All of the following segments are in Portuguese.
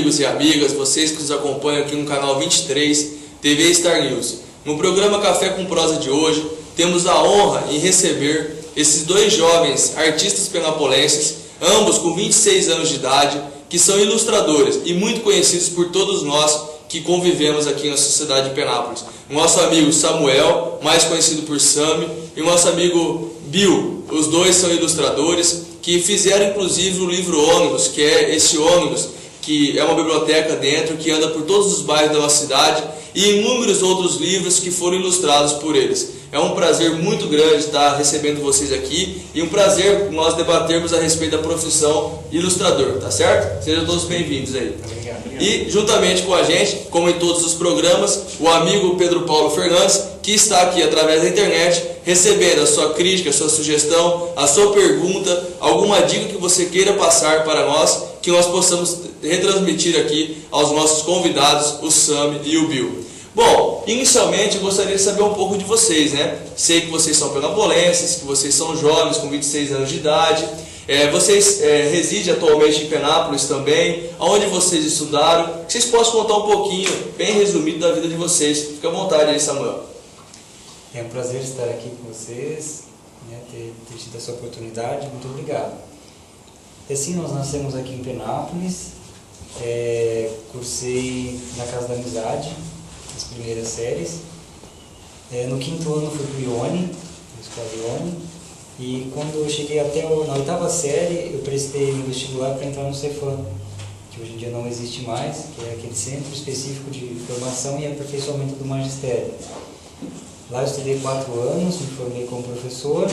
amigos e amigas, vocês que nos acompanham aqui no canal 23 TV Star News. No programa Café com Prosa de hoje, temos a honra em receber esses dois jovens artistas penapolenses, ambos com 26 anos de idade, que são ilustradores e muito conhecidos por todos nós que convivemos aqui na sociedade de Penápolis. O nosso amigo Samuel, mais conhecido por Sami, e o nosso amigo Bill. Os dois são ilustradores que fizeram inclusive o livro Ônibus, que é esse ônibus que é uma biblioteca dentro, que anda por todos os bairros da nossa cidade, e inúmeros outros livros que foram ilustrados por eles. É um prazer muito grande estar recebendo vocês aqui e um prazer nós debatermos a respeito da profissão ilustrador, tá certo? Sejam todos bem-vindos aí. Obrigado. E juntamente com a gente, como em todos os programas, o amigo Pedro Paulo Fernandes, que está aqui através da internet, recebendo a sua crítica, a sua sugestão, a sua pergunta, alguma dica que você queira passar para nós, que nós possamos retransmitir aqui aos nossos convidados, o Sami e o Bill. Bom, inicialmente eu gostaria de saber um pouco de vocês, né? Sei que vocês são penapolenses, que vocês são jovens com 26 anos de idade. Vocês residem atualmente em Penápolis também. Onde vocês estudaram? Vocês possam contar um pouquinho, bem resumido, da vida de vocês. Fique à vontade aí, Samuel. É um prazer estar aqui com vocês, né, ter tido essa oportunidade. Muito obrigado. Assim, nós nascemos aqui em Penápolis. Cursei na Casa da Amizade as primeiras séries. No quinto ano fui para o IONI, na escola IONI, e quando eu cheguei até na oitava série, eu prestei o vestibular para entrar no Cefam, que hoje em dia não existe mais, que é aquele centro específico de formação e aperfeiçoamento do magistério. Lá eu estudei 4 anos, me formei como professor,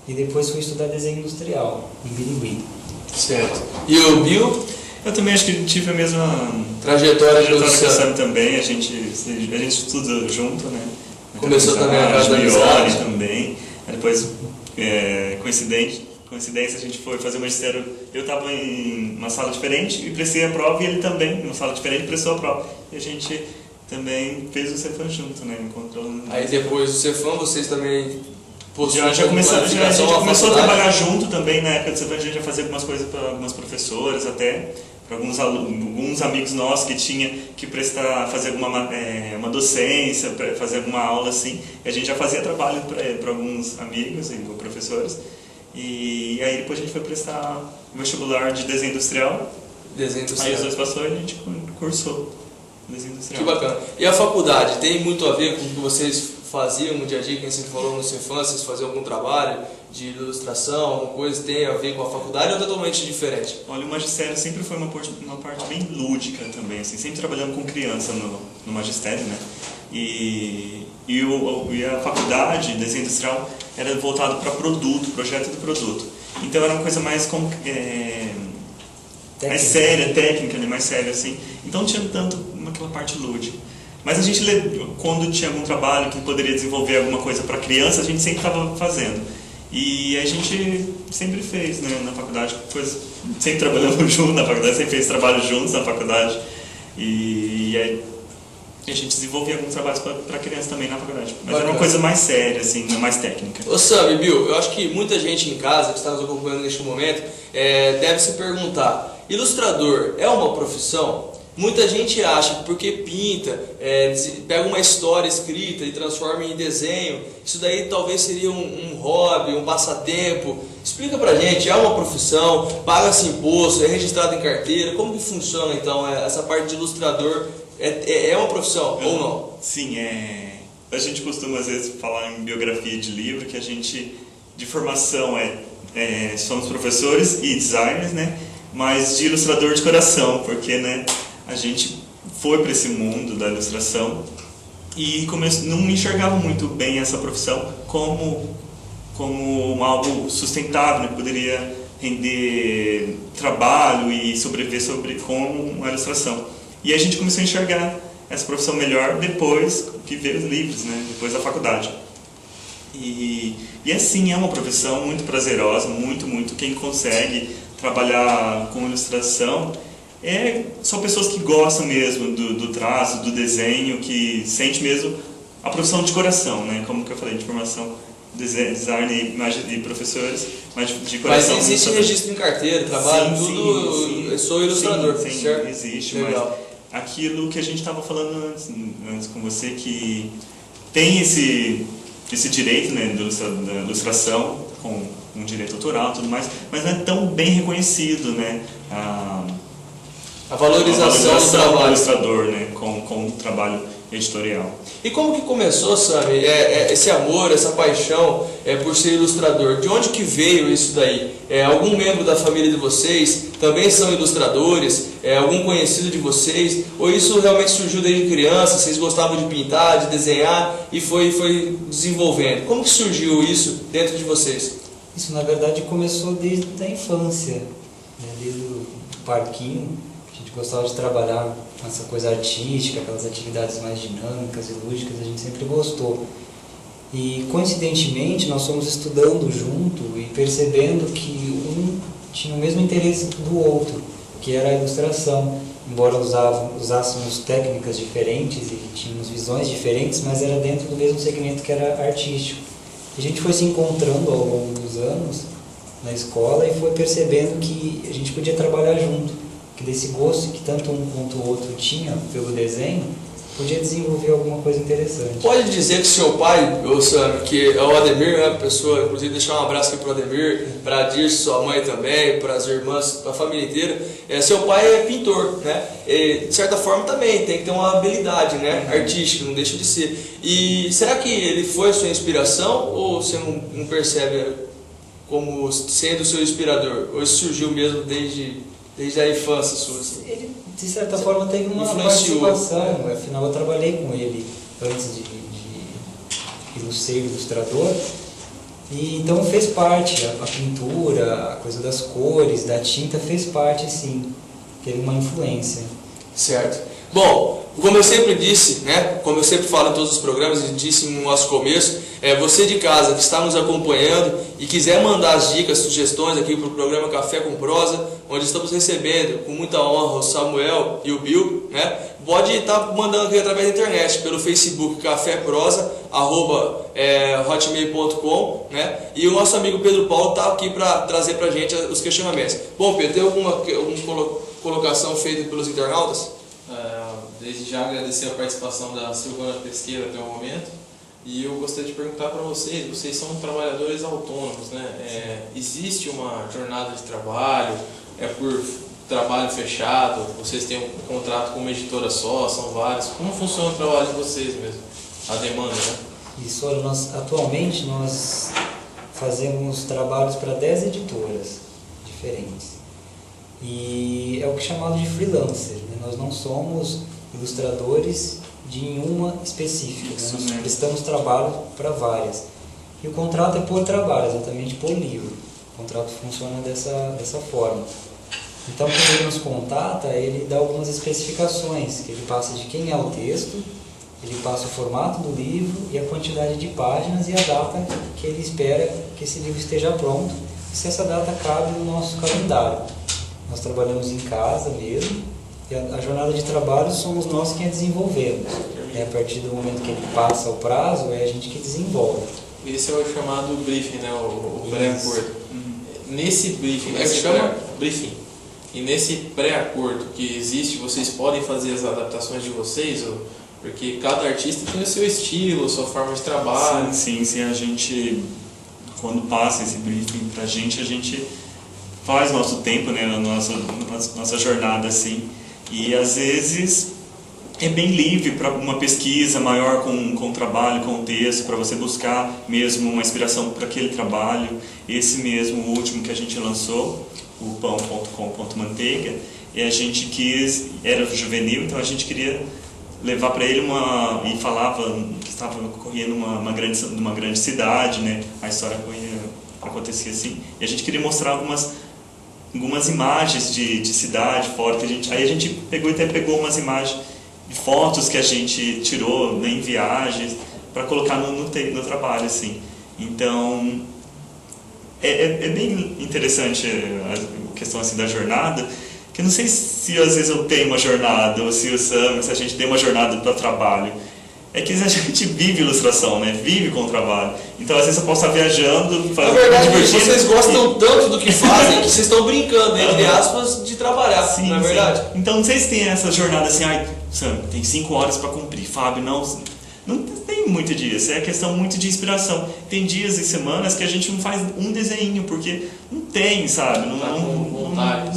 e depois fui estudar desenho industrial, em Birigui. Certo. E o Bill? Eu também acho que tive a mesma trajetória que o Sam também, a gente estuda junto, né? Começou também a Casa da Amizade também. Aí depois, coincidência, a gente foi fazer o magistério. Eu estava em uma sala diferente e prestei a prova, e ele também, em uma sala diferente, prestou a prova. E a gente também fez o Cefam junto, né? Aí depois do Cefam, vocês também... A gente já começou a trabalhar junto também. Na época do Cefam, a gente já fazia algumas coisas para algumas professoras, até para alguns amigos nossos que tinha que fazer uma docência, fazer alguma aula assim, e a gente já fazia trabalho para alguns amigos e professores. E aí depois a gente foi prestar o vestibular de desenho industrial. Aí os dois passou e a gente cursou desenho industrial. Que bacana. E a faculdade tem muito a ver com o que vocês faziam no dia a dia, quem você falou no Cefam, vocês faziam algum trabalho de ilustração, alguma coisa tem a ver com a faculdade, ou é totalmente diferente? Olha, o magistério sempre foi uma parte bem lúdica também, assim, sempre trabalhando com criança no magistério, né? E a faculdade de desenho industrial era voltada para projeto de produto. Então era uma coisa mais mais séria, técnica, né? Mais séria, assim. Então não tinha tanto aquela parte lúdica. Mas a gente, quando tinha algum trabalho que poderia desenvolver alguma coisa para criança, a gente sempre estava fazendo. E a gente sempre fez, né, na faculdade, sempre trabalhamos juntos na faculdade, sempre fez trabalho juntos na faculdade. E aí a gente desenvolvia alguns trabalhos para criança também na faculdade. Mas era uma coisa mais séria, assim, mais técnica. Ô Sam e Bill, eu acho que muita gente em casa que está nos acompanhando neste momento deve se perguntar: ilustrador é uma profissão? Muita gente acha que porque pinta, pega uma história escrita e transforma em desenho, isso daí talvez seria um hobby, um passatempo. Explica pra gente, é uma profissão, paga-se imposto, é registrado em carteira, como que funciona então essa parte de ilustrador? É uma profissão ou não? Sim, a gente costuma às vezes falar em biografia de livro que a gente, de formação, somos professores e designers, né? Mas de ilustrador de coração, porque, né, a gente foi para esse mundo da ilustração e não enxergava muito bem essa profissão como algo sustentável, né, que poderia render trabalho e sobreviver com a ilustração. E a gente começou a enxergar essa profissão melhor depois que veio os livros, né, depois da faculdade. E assim, é uma profissão muito prazerosa, muito. Quem consegue trabalhar com ilustração são pessoas que gostam mesmo do traço, do desenho, que sente mesmo a profissão de coração, né? Como que eu falei, de formação design e professores, mas de coração. Mas existe registro em carteira, trabalho, sim, tudo. sim. Eu sou ilustrador, sim, certo? existe, Legal. mas aquilo que a gente estava falando antes com você, que tem esse direito, né, da ilustração, com um direito autoral e tudo mais, mas não é tão bem reconhecido, né? A valorização do trabalho do ilustrador, né, com o trabalho editorial. E como que começou, Sami, esse amor, essa paixão por ser ilustrador? De onde que veio isso daí? Algum membro da família de vocês também são ilustradores? Algum conhecido de vocês? Ou isso realmente surgiu desde criança? Vocês gostavam de pintar, de desenhar e foi desenvolvendo? Como que surgiu isso dentro de vocês? Isso, na verdade, começou desde a infância, né? Desde o parquinho. A gente gostava de trabalhar com essa coisa artística, aquelas atividades mais dinâmicas e lúdicas, a gente sempre gostou. E, coincidentemente, nós fomos estudando junto e percebendo que um tinha o mesmo interesse do outro, que era a ilustração. Embora usássemos técnicas diferentes e tínhamos visões diferentes, mas era dentro do mesmo segmento que era artístico. A gente foi se encontrando ao longo dos anos na escola e foi percebendo que a gente podia trabalhar junto, que desse gosto que tanto um quanto o outro tinha pelo desenho, podia desenvolver alguma coisa interessante. Pode dizer que seu pai, que é o Ademir, né, pessoa, inclusive deixar um abraço aqui para o Ademir, para a Dirce, sua mãe também, para as irmãs, para a família inteira, seu pai é pintor, né? E, de certa forma também tem que ter uma habilidade, né, artística, não deixa de ser. E será que ele foi a sua inspiração ou você não percebe como sendo o seu inspirador? Ou isso surgiu mesmo desde a infância sua? Assim? Ele, de certa forma, teve uma participação. Afinal, eu trabalhei com ele antes de ser ilustrador. E, então fez parte, a pintura, a coisa das cores, da tinta, fez parte, sim. Teve uma influência. Certo. Bom, como eu sempre disse, né, como eu sempre falo em todos os programas e disse no nosso começo, você de casa que está nos acompanhando e quiser mandar as dicas, sugestões aqui para o programa Café com Prosa, onde estamos recebendo com muita honra o Samuel e o Bill, né, pode estar mandando aqui através da internet, pelo Facebook Café Prosa, @hotmail.com, né, e o nosso amigo Pedro Paulo está aqui para trazer para a gente os questionamentos. Bom, Pedro, tem alguma colocação feita pelos internautas? Desde já agradecer a participação da Silvana Pesqueira até o momento. E eu gostaria de perguntar para vocês são trabalhadores autônomos, né? Existe uma jornada de trabalho, por trabalho fechado, vocês têm um contrato com uma editora só, são vários. Como funciona o trabalho de vocês mesmo? A demanda, né? Isso, olha, atualmente nós fazemos trabalhos para 10 editoras diferentes. E é o que é chamado de freelancer, né? Nós não somos ilustradores de nenhuma específica, né? Nós prestamos trabalho para várias. E o contrato é por trabalho, exatamente por livro. O contrato funciona dessa forma. Então, quando ele nos contata, ele dá algumas especificações, que ele passa de quem é o texto, ele passa o formato do livro e a quantidade de páginas e a data que ele espera que esse livro esteja pronto, e se essa data cabe no nosso calendário. Nós trabalhamos em casa mesmo, e a jornada de trabalho somos nós quem a desenvolvemos. A partir do momento que ele passa o prazo, é a gente que desenvolve. Esse é o chamado briefing, né? O pré-acordo. Nesse briefing, como é que chama? Briefing. E nesse pré-acordo que existe, vocês podem fazer as adaptações de vocês? Porque cada artista tem o seu estilo, a sua forma de trabalho. Sim, a gente, quando passa esse briefing pra gente, a gente faz nosso tempo, né? Nossa jornada, assim. E às vezes é bem livre para uma pesquisa maior com o trabalho, com o texto, para você buscar mesmo uma inspiração para aquele trabalho. Esse mesmo, o último que a gente lançou, o pão.com.manteiga, e a gente quis, era juvenil, então a gente queria levar para ele e falava que estava ocorrendo numa grande cidade, né? A história acontecia assim, e a gente queria mostrar algumas imagens de cidade fora, aí a gente pegou umas imagens de fotos que a gente tirou, né, em viagens, para colocar no trabalho, assim. Então é bem interessante a questão assim da jornada, que eu não sei se às vezes eu tenho uma jornada, ou se a gente tem uma jornada para trabalho. é que a gente vive ilustração, né? Vive com o trabalho. Então, às vezes eu posso estar viajando, Na verdade, divertindo, vocês gostam tanto do que fazem que vocês estão brincando, entre aspas, de trabalhar, sim, não é verdade? sim. Então, não sei se tem essa jornada assim, ai, Sam, tem 5 horas para cumprir. Fábio, não tem muito disso. É questão muito de inspiração. Tem dias e semanas que a gente não faz um desenho, porque não tem, sabe? Não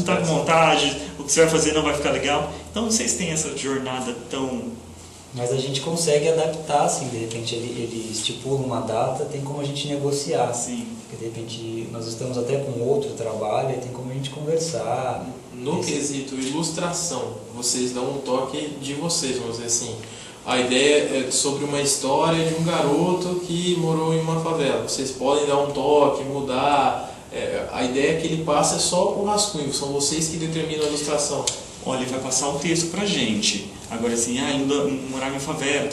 tá com vontade, o que você vai fazer não vai ficar legal. Então, não sei se tem essa jornada tão... Mas a gente consegue adaptar, assim, de repente ele estipula uma data, tem como a gente negociar. Assim. Porque de repente nós estamos até com outro trabalho, tem como a gente conversar. No quesito ilustração, vocês dão um toque de vocês, vamos dizer assim. A ideia é sobre uma história de um garoto que morou em uma favela. Vocês podem dar um toque, mudar. A ideia é que ele passe só o rascunho, são vocês que determinam a ilustração. Olha, ele vai passar um texto pra gente. Agora assim, morar em favela,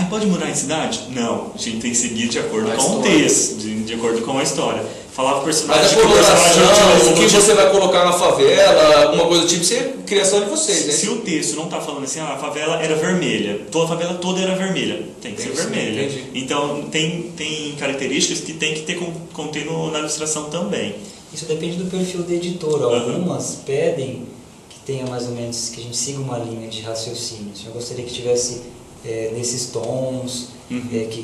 pode morar em cidade? Não, a gente tem que seguir de acordo com o texto, de acordo com a história. Falava o personagem... Mas a coloração, o que você vai colocar na favela, alguma coisa do tipo, isso é criação de vocês, né? Se o texto não está falando assim, a favela era vermelha, a favela toda era vermelha, tem que ser vermelha. Entendi. Então, tem características que tem que conter na ilustração também. Isso depende do perfil da editora. Algumas pedem que tenha mais ou menos, que a gente siga uma linha de raciocínio. Eu gostaria que tivesse nesses tons,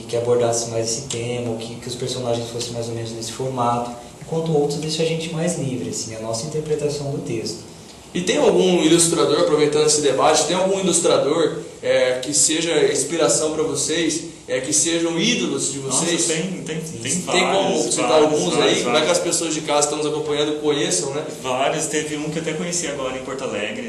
que abordasse mais esse tema, que os personagens fossem mais ou menos nesse formato, enquanto outros deixam a gente mais livre, assim, a nossa interpretação do texto. E tem algum ilustrador, aproveitando esse debate, tem algum ilustrador que seja inspiração para vocês, que sejam ídolos de vocês? Nossa, tem vários. Tem como citar alguns aí? Como é que as pessoas de casa que estão nos acompanhando conheçam, né? Vários, teve um que eu até conheci agora em Porto Alegre,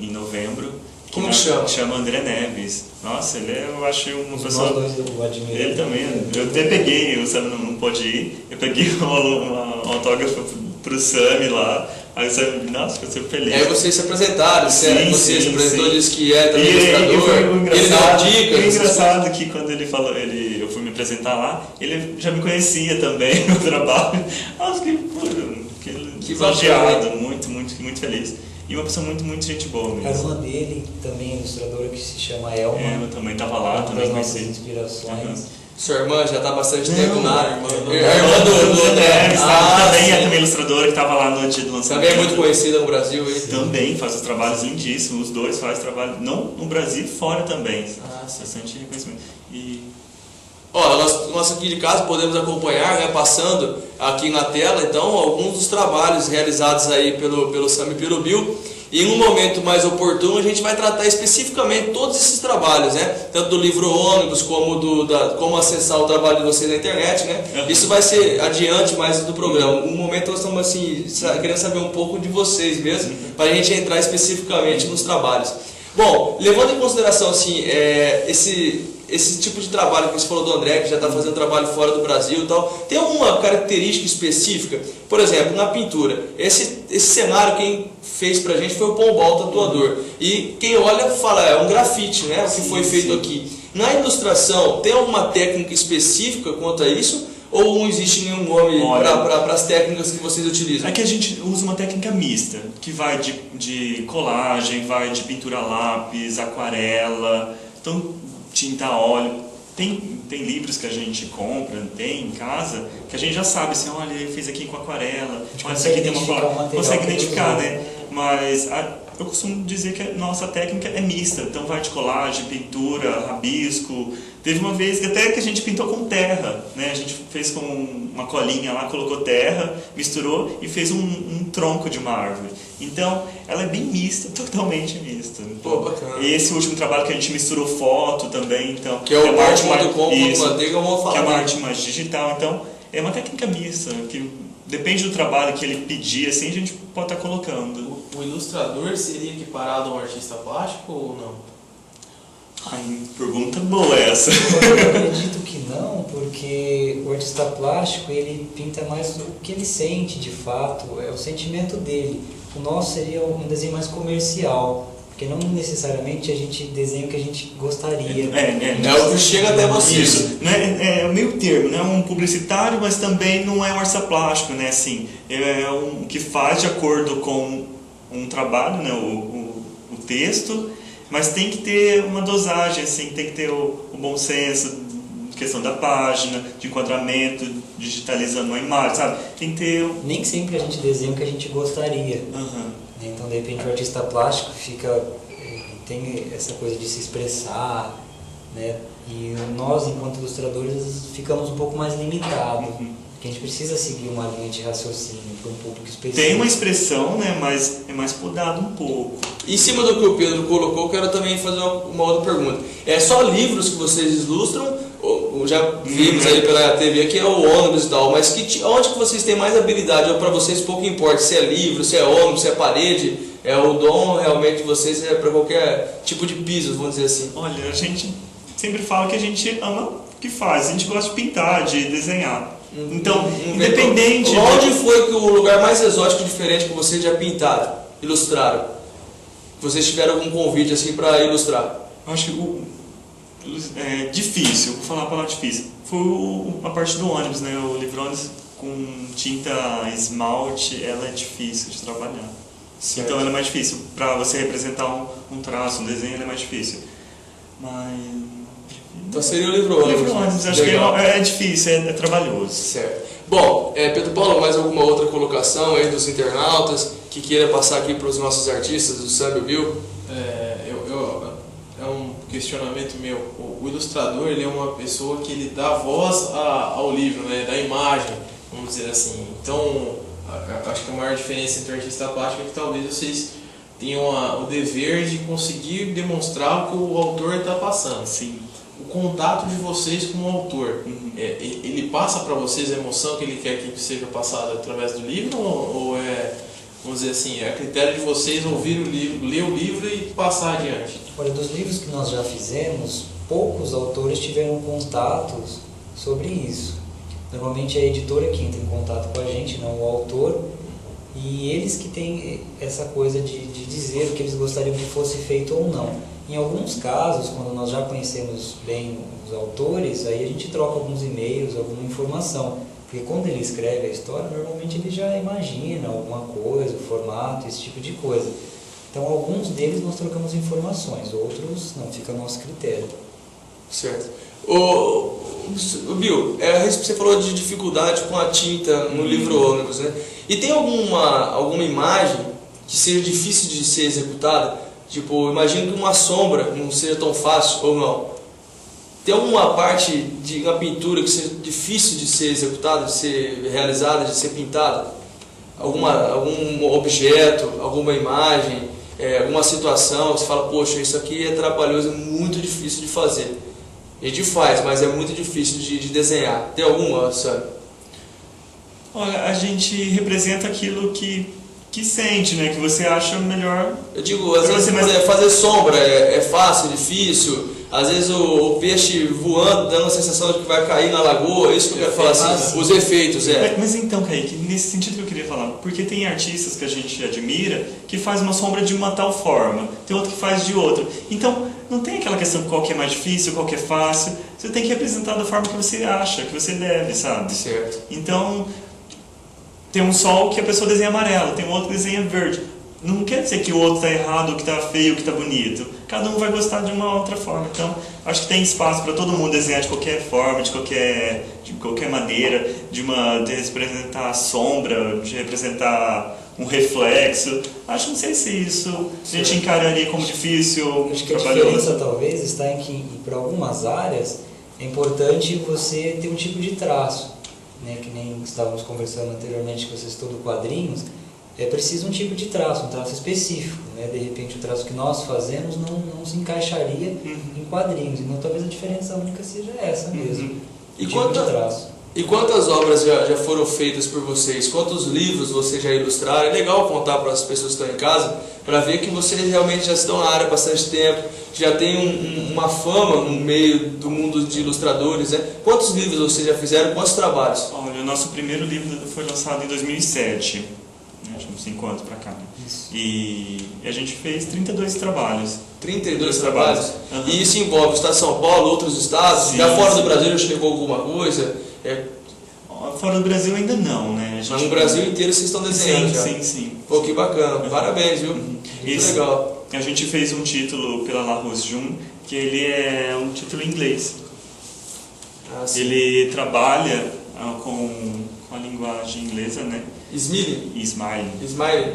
em novembro. Como que chama? Chama André Neves. Nossa, eu achei uma pessoa... Nós dois eu admiro. Ele também. Eu até peguei, o Sam não pôde ir, eu peguei um autógrafo pro Sam lá. Aí o Sam, nossa, ficou super feliz. Aí vocês se apresentaram, você se apresentou, disse que também ilustrador. Ele deu dicas. O engraçado que quando ele falou, eu fui me apresentar lá, ele já me conhecia também, no trabalho. Nossa, que elogiado, muito feliz. E uma pessoa muito gente boa mesmo. A irmã dele também é ilustradora, que se chama Elma. Eu também estava lá, também conheci. conheci. Inspirações. Sua irmã já está há bastante tempo na área. A irmã do André também é também ilustradora, que estava lá no dia do lançamento. Também é muito conhecida no Brasil. Também faz os trabalhos lindíssimos, os dois fazem trabalho, não no Brasil e fora também. Sim. Bastante reconhecimento. Nós aqui de casa podemos acompanhar, né, passando aqui na tela, então, alguns dos trabalhos realizados aí pelo Sam e pelo Bill. E em um momento mais oportuno a gente vai tratar especificamente todos esses trabalhos, né? Tanto do livro Ônibus como como acessar o trabalho de vocês na internet, né? Isso vai ser adiante mais do programa. No momento nós estamos assim, querendo saber um pouco de vocês mesmo, para a gente entrar especificamente nos trabalhos. Bom, levando em consideração assim, esse tipo de trabalho que você falou do André, que já está fazendo trabalho fora do Brasil e tal, tem alguma característica específica? Por exemplo, na pintura, esse cenário quem fez pra gente foi o Pombal Tatuador. E quem olha fala, é um grafite, né? O que foi feito aqui. Na ilustração, tem alguma técnica específica quanto a isso? Ou não existe nenhum nome para as técnicas que vocês utilizam? É que a gente usa uma técnica mista, que vai de colagem, vai de pintura a lápis, aquarela, então tinta a óleo. Tem livros que a gente compra, tem em casa, que a gente já sabe assim, olha, ele fez aqui com aquarela, olha, isso aqui tem uma colagem. Consegue identificar, né? Mas eu costumo dizer que a nossa técnica é mista, então vai de colagem, pintura, rabisco. Teve uma vez que até que a gente pintou com terra, né? A gente fez com uma colinha lá, colocou terra, misturou e fez um tronco de uma árvore. Então, ela é bem mista, totalmente mista. Pô, bacana. E esse último trabalho que a gente misturou foto também, então... Que é o arte.com.manteiga, que é uma arte mais digital. Então, é uma técnica mista, que depende do trabalho que ele pedir, assim, a gente pode estar colocando. O ilustrador seria equiparado a um artista plástico ou não? Ai, pergunta boa essa. Eu acredito que não, porque o artista plástico ele pinta mais o que ele sente de fato, é o sentimento dele. O nosso seria um desenho mais comercial, porque não necessariamente a gente desenha o que a gente gostaria. É o que chega até você. Isso, né? É o meio termo, não é um publicitário, mas também não é um artista plástico, né? Assim, é um que faz de acordo com um trabalho, né? O texto. mas tem que ter uma dosagem, assim, tem que ter o bom senso, questão da página, de enquadramento, digitalizando uma imagem, sabe? Tem que ter... Nem sempre a gente desenha o que a gente gostaria. Uhum. Então, de repente, o artista plástico tem essa coisa de se expressar, né? E nós, enquanto ilustradores, ficamos um pouco mais limitados. Porque a gente precisa seguir uma linha de raciocínio para um público específico. Tem uma expressão, né? Mas é mais podado um pouco. Em cima do que o Pedro colocou, eu quero também fazer uma outra pergunta. É só livros que vocês ilustram? Já vimos aí pela TV que é o ônibus e tal, mas onde que vocês têm mais habilidade? Ou para vocês pouco importa se é livro, se é ônibus, se é parede? O dom realmente de vocês é para qualquer tipo de piso, vamos dizer assim. Olha, a gente sempre fala que a gente ama o que faz, a gente gosta de pintar, de desenhar. Então, independente... Onde foi que o lugar mais exótico e diferente que vocês já pintaram, ilustraram? Vocês tiveram algum convite assim para ilustrar? Eu acho que difícil, vou falar a palavra difícil. Foi a parte do ônibus, né? O livrônibus com tinta esmalte, ela é difícil de trabalhar. Certo. Então ela é mais difícil. Para você representar um traço, um desenho, ela é mais difícil. Mas... Então seria o livrônibus. O livrônibus, acho que é difícil, é trabalhoso. Certo. Bom, Pedro Paulo, mais alguma outra colocação aí dos internautas que queira passar aqui para os nossos artistas, o Sam e o Bill? É um questionamento meu. O ilustrador, ele é uma pessoa que ele dá voz ao livro, né? Da imagem, vamos dizer assim. Então, acho que a maior diferença entre o artista plástico é que talvez vocês tenham o dever de conseguir demonstrar o que o autor está passando. Sim. O contato de vocês com o autor, ele passa para vocês a emoção que ele quer que seja passada através do livro, ou vamos dizer assim, é a critério de vocês ouvir o livro, ler o livro e passar adiante? Olha, dos livros que nós já fizemos, poucos autores tiveram contatos sobre isso. Normalmente é a editora que entra em contato com a gente, não o autor, e eles que têm essa coisa de dizer o que eles gostariam que fosse feito ou não. Em alguns casos, quando nós já conhecemos bem os autores, aí a gente troca alguns e-mails, alguma informação. Porque quando ele escreve a história, normalmente ele já imagina alguma coisa, o formato, esse tipo de coisa. Então, alguns deles nós trocamos informações, outros não, fica a nosso critério. Certo. Bill, você falou de dificuldade com a tinta no livro ônibus, né? E tem alguma imagem que seja difícil de ser executada? Tipo, imagino que uma sombra não seja tão fácil, ou não. Tem alguma parte de uma pintura que seja difícil de ser executada, de ser realizada, de ser pintada? Algum objeto, alguma imagem, alguma situação que você fala, poxa, isso aqui é trabalhoso, é muito difícil de fazer. A gente faz, mas é muito difícil de desenhar. Tem alguma, sabe? Olha, a gente representa aquilo que sente, né? Que você acha melhor. Eu digo, às vezes fazer sombra é fácil, difícil. Às vezes o peixe voando, dando a sensação de que vai cair na lagoa. É isso que eu quero falar, assim, os efeitos, Mas então, Kaique, nesse sentido que eu queria falar, porque tem artistas que a gente admira que faz uma sombra de uma tal forma, tem outro que faz de outra. Então, não tem aquela questão de qual que é mais difícil, qual que é fácil. Você tem que representar da forma que você acha, que você deve, sabe? Certo. Então, tem um sol que a pessoa desenha amarelo, tem um outro que desenha verde. Não quer dizer que o outro está errado, ou que está feio, ou que está bonito. Cada um vai gostar de uma outra forma. Então, acho que tem espaço para todo mundo desenhar de qualquer forma, de qualquer maneira, de representar a sombra, de representar um reflexo. Não sei se isso a gente encararia como difícil, acho que trabalhoso. a diferença talvez está em que, para algumas áreas, é importante você ter um tipo de traço, né? Que nem estávamos conversando anteriormente, que você citou do quadrinhos. É preciso um tipo de traço, um traço específico, né? De repente o traço que nós fazemos não se encaixaria em quadrinhos, então talvez a diferença única seja essa mesmo. E quantas obras já foram feitas por vocês? Quantos livros vocês já ilustraram? É legal contar para as pessoas que estão em casa, para ver que vocês realmente já estão na área há bastante tempo, já tem uma fama no meio do mundo de ilustradores, né? Quantos livros vocês já fizeram? Quantos trabalhos? Olha, o nosso primeiro livro foi lançado em 2007. Acho que uns 5 anos pra cá, né? E a gente fez 32 trabalhos. 32 trabalhos? Uhum. E isso envolve o estado de São Paulo, outros estados? Sim, já fora do Brasil já chegou alguma coisa? Fora do Brasil ainda não, né? Mas no Brasil inteiro vocês estão desenhando já? Sim. Pô, que bacana. Parabéns, viu? Muito legal. a gente fez um título pela La Rose Jun, que ele é um título em inglês. Ele trabalha com a linguagem inglesa, né? Smiley? Smiley. Smiley?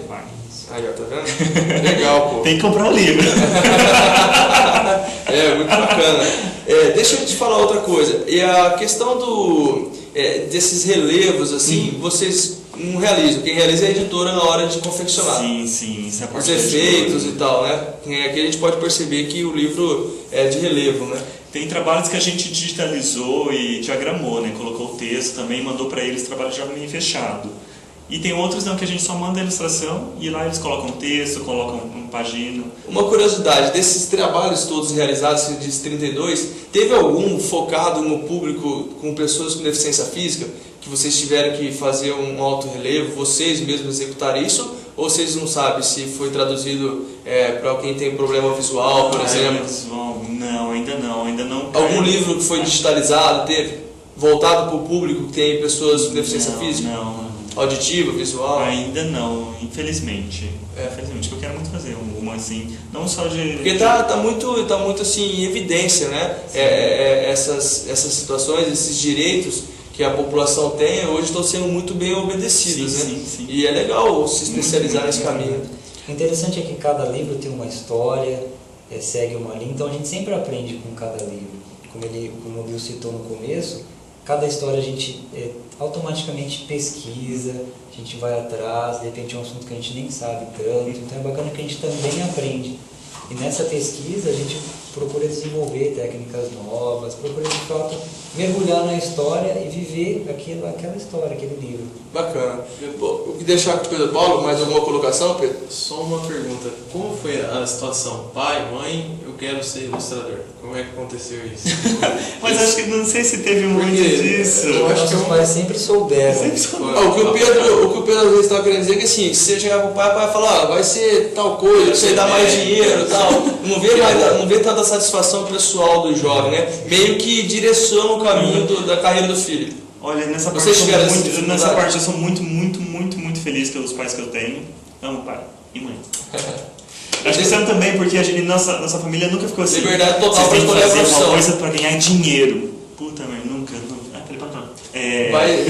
Aí, ó, tá vendo? Legal, pô. Tem que comprar o livro. Muito bacana. Deixa eu te falar outra coisa. E a questão desses relevos, assim, vocês não realizam. Quem realiza é a editora na hora de confeccionar. Sim, isso é a Os parte efeitos e tal, né? Aqui a gente pode perceber que o livro é de relevo, né? Tem trabalhos que a gente digitalizou e diagramou, né? Colocou o texto também, mandou para eles trabalho já meio fechado. E tem outros não, que a gente só manda a ilustração e lá eles colocam texto, colocam um pagina. Uma curiosidade, desses trabalhos todos realizados, você disse 32, teve algum focado no público com pessoas com deficiência física? Que vocês tiveram que fazer um alto relevo, vocês mesmos executaram isso? Ou vocês não sabem se foi traduzido para quem tem problema visual, por exemplo? Não, ainda não. Algum livro que foi digitalizado, teve? Voltado para o público que tem pessoas com deficiência física? Não. Auditiva, visual? Ainda não, infelizmente. Infelizmente, eu quero muito fazer uma assim, não só de... Porque tá muito assim, em evidência, né? Essas situações, esses direitos que a população tem, hoje estão sendo muito bem obedecidos, né? Sim. E é legal se especializar nesse caminho. O interessante é que cada livro tem uma história, segue uma linha, então a gente sempre aprende com cada livro. Como o Bill citou no começo, cada história a gente automaticamente pesquisa, a gente vai atrás, de repente é um assunto que a gente nem sabe tanto, então é bacana que a gente também aprende. E nessa pesquisa a gente procura desenvolver técnicas novas, procura de fato mergulhar na história e viver aquela história, aquele livro. Bacana. Vou deixar com o Pedro Paulo, mais alguma colocação, Pedro? Só uma pergunta, como foi a situação? Pai, mãe, eu quero ser ilustrador. Como é que aconteceu isso? Mas acho que não sei se teve muito disso. Eu acho que os pais sempre souberam. O que o Pedro às vezes estava querendo dizer é que assim, se você chegar pro pai, o pai vai falar, vai ser tal coisa, você dá mais dinheiro e tal. Não vê tanta satisfação pessoal do jovem, né? Meio que direciona o caminho da carreira do filho. Olha, nessa parte eu sou muito feliz pelos pais que eu tenho. Amo pai e mãe. Acho que você também, porque nossa família nunca ficou assim. Liberdade total para escolher a fazer profissão. uma coisa para ganhar dinheiro. Puta, mãe, nunca.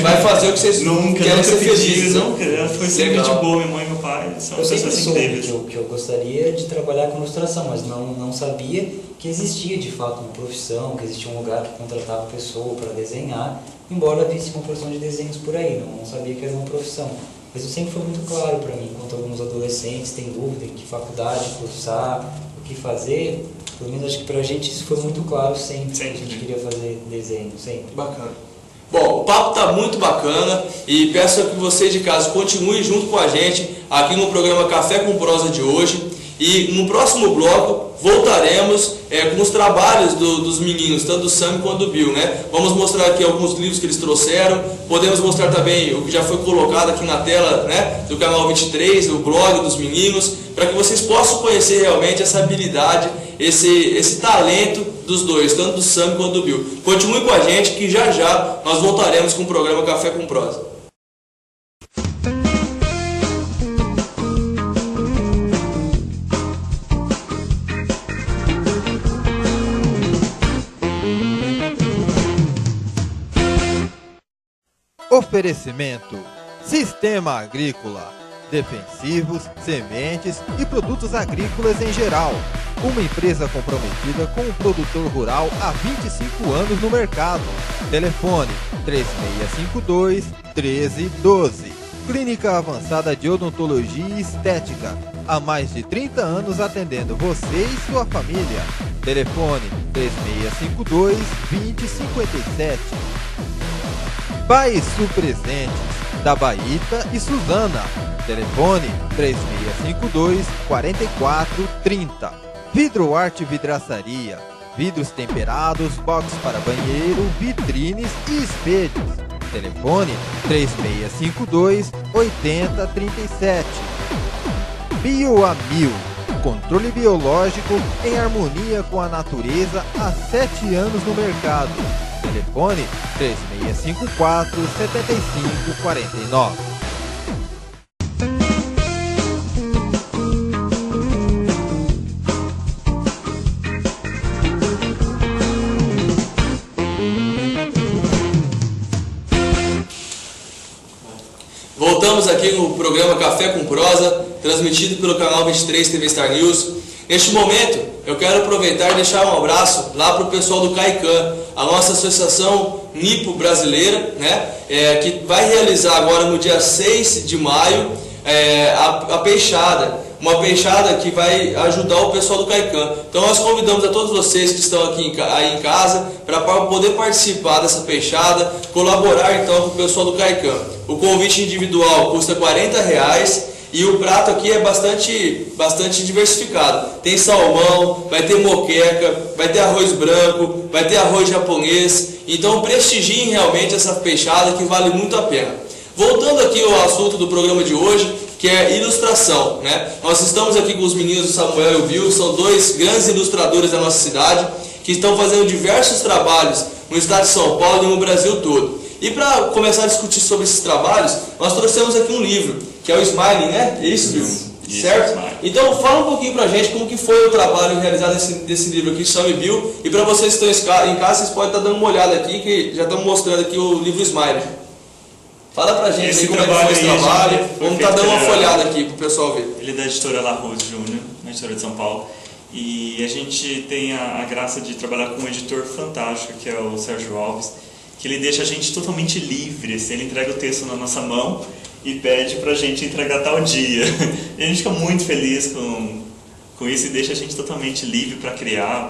Vai fazer o que vocês querem ser felizes. Nunca. Foi sempre de boa, minha mãe e meu pai. São eu sempre pessoas soube incríveis. que eu gostaria de trabalhar com ilustração, mas não sabia que existia de fato uma profissão, que existia um lugar que contratava pessoa para desenhar, embora visse uma porção de desenhos por aí, não sabia que era uma profissão. Mas isso sempre foi muito claro para mim, enquanto alguns adolescentes têm dúvida em que faculdade cursar, o que fazer, pelo menos acho que para a gente isso foi muito claro sempre. A gente queria fazer desenho, sempre. Bacana. Bom, o papo está muito bacana e peço que vocês de casa continuem junto com a gente aqui no programa Café com Prosa de hoje. E no próximo bloco voltaremos com os trabalhos dos meninos, tanto do Sam quanto do Bill, né? Vamos mostrar aqui alguns livros que eles trouxeram, podemos mostrar também o que já foi colocado aqui na tela, né, do canal 23, o blog dos meninos, para que vocês possam conhecer realmente essa habilidade, esse talento dos dois, tanto do Sam quanto do Bill. Continue com a gente que já nós voltaremos com o programa Café com Prosa. Oferecimento: Sistema Agrícola, defensivos, sementes e produtos agrícolas em geral. Uma empresa comprometida com o produtor rural há 25 anos no mercado. Telefone 3652-1312. Clínica Avançada de Odontologia e Estética. Há mais de 30 anos atendendo você e sua família. Telefone 3652-2057. Baisu Presentes, da Baíta e Suzana. Telefone 3652-4430. Vidroarte Vidraçaria. Vidros temperados, box para banheiro, vitrines e espelhos. Telefone 3652-8037. Bioamil. Controle biológico em harmonia com a natureza há 7 anos no mercado. Telefone 3654-7549. Estamos aqui no programa Café com Prosa, transmitido pelo canal 23 TV Star News. Neste momento, eu quero aproveitar e deixar um abraço lá para o pessoal do CAICAN, a nossa associação nipo brasileira, né, que vai realizar agora no dia 6 de maio a peixada. Uma peixada que vai ajudar o pessoal do CAICAN. Então nós convidamos a todos vocês que estão aqui aí em casa para poder participar dessa peixada, colaborar então com o pessoal do CAICAN. O convite individual custa R$40 e o prato aqui é bastante diversificado. Tem salmão, vai ter moqueca, vai ter arroz branco, vai ter arroz japonês. Então prestigiem realmente essa peixada que vale muito a pena. Voltando aqui ao assunto do programa de hoje, que é ilustração, né? Nós estamos aqui com os meninos Samuel e o Bill, são dois grandes ilustradores da nossa cidade, que estão fazendo diversos trabalhos no estado de São Paulo e no Brasil todo. E para começar a discutir sobre esses trabalhos, nós trouxemos aqui um livro, que é o Smiley, né? É isso, Bill? Certo? Então fala um pouquinho pra gente como que foi o trabalho realizado desse livro aqui, Sam e Bill. E para vocês que estão em casa, vocês podem estar dando uma olhada aqui, que já estamos mostrando aqui o livro Smiley. Fala pra gente aí como é que foi esse trabalho, vamos estar dando uma folhada aqui pro pessoal ver. Ele é da editora La Rose Júnior, na editora de São Paulo, e a gente tem a graça de trabalhar com um editor fantástico, que é o Sérgio Alves, que ele deixa a gente totalmente livre, assim, ele entrega o texto na nossa mão e pede pra gente entregar tal dia. E a gente fica muito feliz com isso e deixa a gente totalmente livre para criar,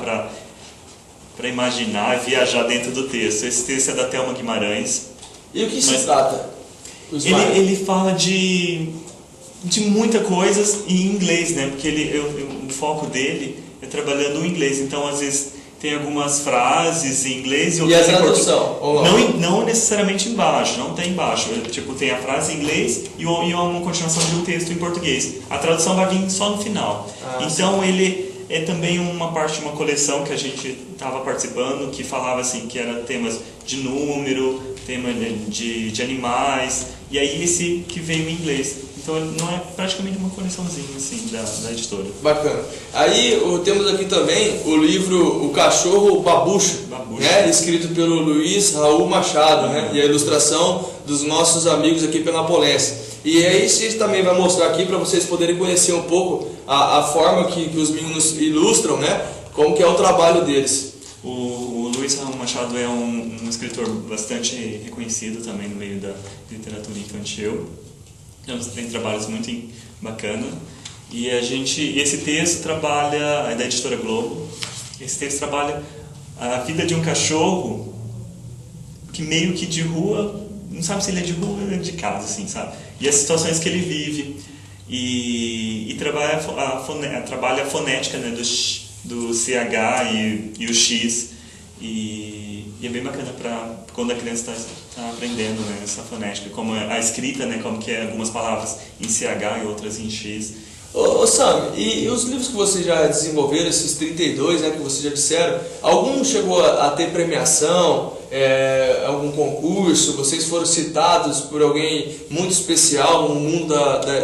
para imaginar e viajar dentro do texto. Esse texto é da Thelma Guimarães. E o que se trata? Ele fala de muita coisa em inglês, né? Porque o foco dele é trabalhando o inglês. Então, às vezes, tem algumas frases em inglês e outras a tradução? Ou não necessariamente embaixo, não tem embaixo. Tipo, tem a frase em inglês e uma continuação de um texto em português. A tradução vai vir só no final. Então, ele é também uma parte de uma coleção que a gente estava participando, que falava assim, que era temas de número, tema de animais, e aí esse que veio em inglês. Então não é praticamente uma coleçãozinha assim da editora. Bacana. Aí temos aqui também o livro O Cachorro Babucho, né? Escrito pelo Luiz Raul Machado, né? E a ilustração dos nossos amigos aqui penapolenses. E aí a gente também vai mostrar aqui para vocês poderem conhecer um pouco a forma que os meninos ilustram, né? Como que é o trabalho deles. O Luiz Raul Machado é um escritor bastante reconhecido também no meio da literatura infantil. Tem trabalhos muito bacanas. E esse texto é da editora Globo. Esse texto trabalha a vida de um cachorro que meio que de rua, não sabe se ele é de rua ou de casa, assim, sabe? E as situações que ele vive. E trabalha a fonética, né, do CH e o X, e é bem bacana para quando a criança está aprendendo, né, essa fonética, como a escrita, né, como que é algumas palavras em CH e outras em X. Ô Sam, e os livros que vocês já desenvolveram, esses 32, né, que vocês já disseram, algum chegou a ter premiação, algum concurso, vocês foram citados por alguém muito especial no mundo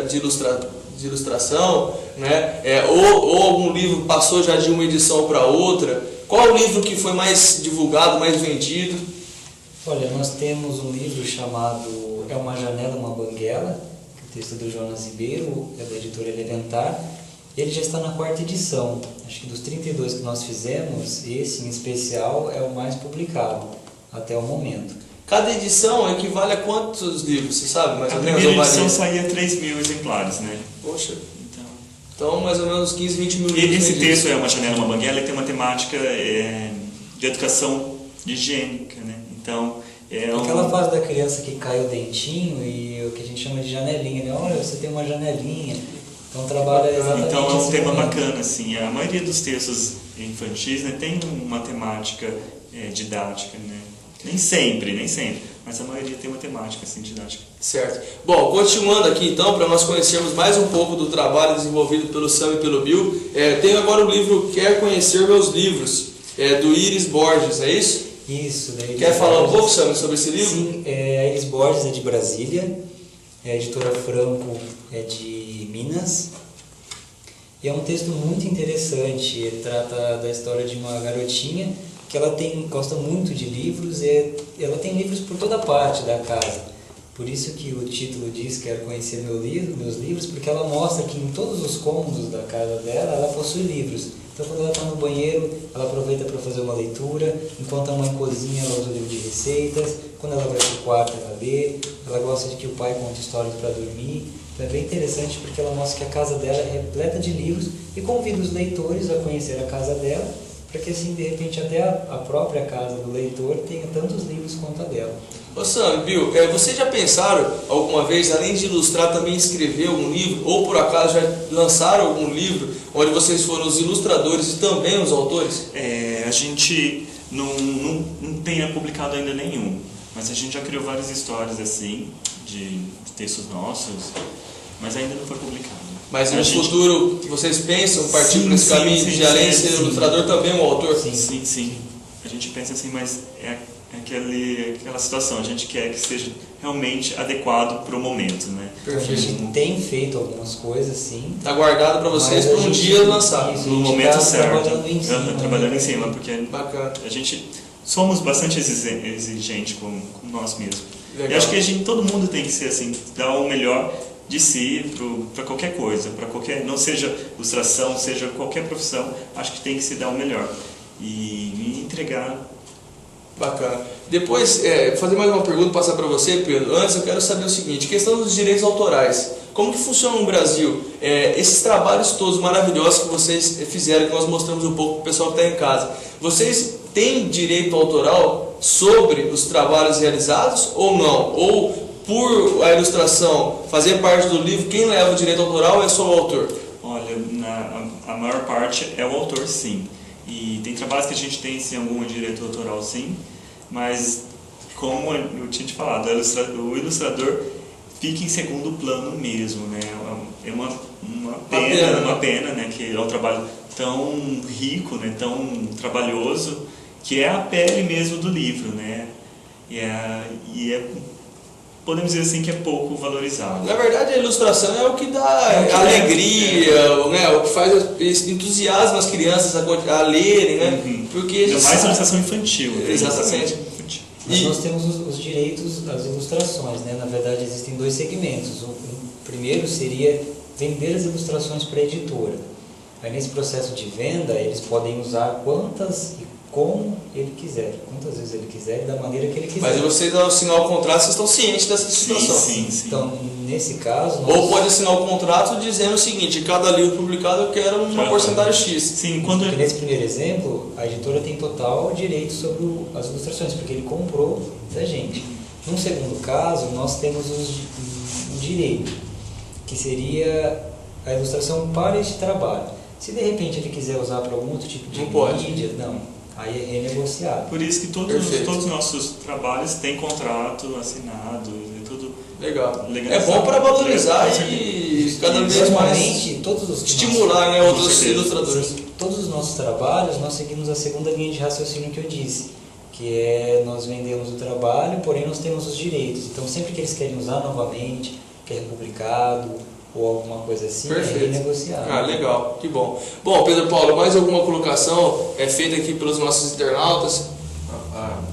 de ilustração, né? Ou algum livro passou já de uma edição para outra? Qual é o livro que foi mais divulgado, mais vendido? Olha, nós temos um livro chamado É uma Janela, uma Banguela, que é o texto do Jonas Ribeiro, é da editora Elementar. Ele já está na 4ª edição. Acho que dos 32 que nós fizemos, esse em especial é o mais publicado até o momento. Cada edição equivale a quantos livros, você sabe? Mais a ou menos, primeira edição saía 3.000 exemplares, né? Poxa, então mais ou menos 15, 20 mil livros. Esse texto é uma janela, uma banguela, e tem uma temática de educação higiênica, né? Então, aquela fase da criança que cai o dentinho e o que a gente chama de janelinha, né? Olha, você tem uma janelinha. Então trabalha exatamente. Então é um tema bacana, assim. A maioria dos textos infantis, né, tem uma temática didática, né? Nem sempre, mas a maioria tem uma temática assim, didática. Certo. Bom, continuando aqui então, para nós conhecermos mais um pouco do trabalho desenvolvido pelo Sam e pelo Bill, tem agora o livro Quer Conhecer Meus Livros, do Iris Borges, é isso? Isso. Quer falar um pouco, Sam, sobre esse livro? Sim, a Iris Borges é de Brasília, a editora Franco é de Minas. E é um texto muito interessante, ele trata da história de uma garotinha que ela gosta muito de livros, e ela tem livros por toda parte da casa. Por isso que o título diz Quero Conhecer meus livros, porque ela mostra que em todos os cômodos da casa dela, ela possui livros. Então, quando ela está no banheiro, ela aproveita para fazer uma leitura. Enquanto a mãe cozinha, ela usa o livro de receitas. Quando ela vai para o quarto, ela lê. Ela gosta de que o pai conte histórias para dormir. Então, é bem interessante porque ela mostra que a casa dela é repleta de livros e convida os leitores a conhecer a casa dela, para que assim, de repente, até a própria casa do leitor tenha tantos livros quanto a dela. Ô Sam, Bill, vocês já pensaram alguma vez, além de ilustrar, também escrever algum livro? Ou por acaso já lançaram algum livro onde vocês foram os ilustradores e também os autores? A gente não tenha publicado ainda nenhum, mas a gente já criou várias histórias assim, de textos nossos, mas ainda não foi publicado. Mas no futuro, vocês pensam partir por esse caminho de além de ser ilustrador, também um autor? Sim. A gente pensa assim, mas é aquela situação, a gente quer que seja realmente adequado para o momento, né? Perfeito. A gente tem feito algumas coisas, sim. Está guardado para vocês para um dia lançar. Isso, no momento certo. Trabalhando em cima, porque bacana. A gente somos bastante exigentes com nós mesmos. Legal. E acho que todo mundo tem que ser assim, dar o melhor de si para qualquer coisa, não seja ilustração, seja qualquer profissão, acho que tem que se dar o melhor e entregar. Bacana. Depois, fazer mais uma pergunta, passar para você, Pedro. Antes eu quero saber o seguinte, questão dos direitos autorais. Como que funciona no Brasil? Esses trabalhos todos maravilhosos que vocês fizeram, que nós mostramos um pouco para o pessoal que está em casa, vocês têm direito autoral sobre os trabalhos realizados ou não? Ou por a ilustração fazer parte do livro, quem leva o direito autoral é só o autor? Olha, a maior parte é o autor, sim. E tem trabalhos que a gente tem sim algum direito autoral, sim, mas como eu tinha te falado, o ilustrador fica em segundo plano mesmo, né? É uma pena, né? Que é um trabalho tão rico, né? Tão trabalhoso, que é a pele mesmo do livro, né? Podemos dizer assim que é pouco valorizado. Na verdade, a ilustração é o que dá alegria, né? O que faz entusiasma as crianças a lerem, né? Porque é mais ilustração infantil. Exatamente. Mas nós temos os direitos das ilustrações, né? Na verdade, existem dois segmentos. O primeiro seria vender as ilustrações para a editora. Aí, nesse processo de venda, eles podem usar quantas e como ele quiser, quantas vezes ele quiser e da maneira que ele quiser. Mas vocês, ao assinar o contrato, vocês estão cientes dessa situação? Sim. Então, nesse caso... Ou pode assinar o contrato dizendo o seguinte, cada livro publicado eu quero uma porcentagem X. Sim, porque nesse primeiro exemplo, a editora tem total direito sobre as ilustrações, porque ele comprou da gente. Num segundo caso, nós temos um direito, que seria a ilustração para este trabalho. Se de repente ele quiser usar para algum outro tipo de mídia, não. Aí é renegociado. Por isso que todos os nossos trabalhos têm contrato assinado, é tudo legal. É bom para valorizar e cada vez mais estimular, né, outros ilustradores. Sim, todos os nossos trabalhos, nós seguimos a segunda linha de raciocínio que eu disse, que é nós vendemos o trabalho, porém nós temos os direitos. Então sempre que eles querem usar novamente, quer publicado, ou alguma coisa assim, perfeito. É renegociado. Ah, legal, que bom. Bom, Pedro Paulo, mais alguma colocação feita aqui pelos nossos internautas?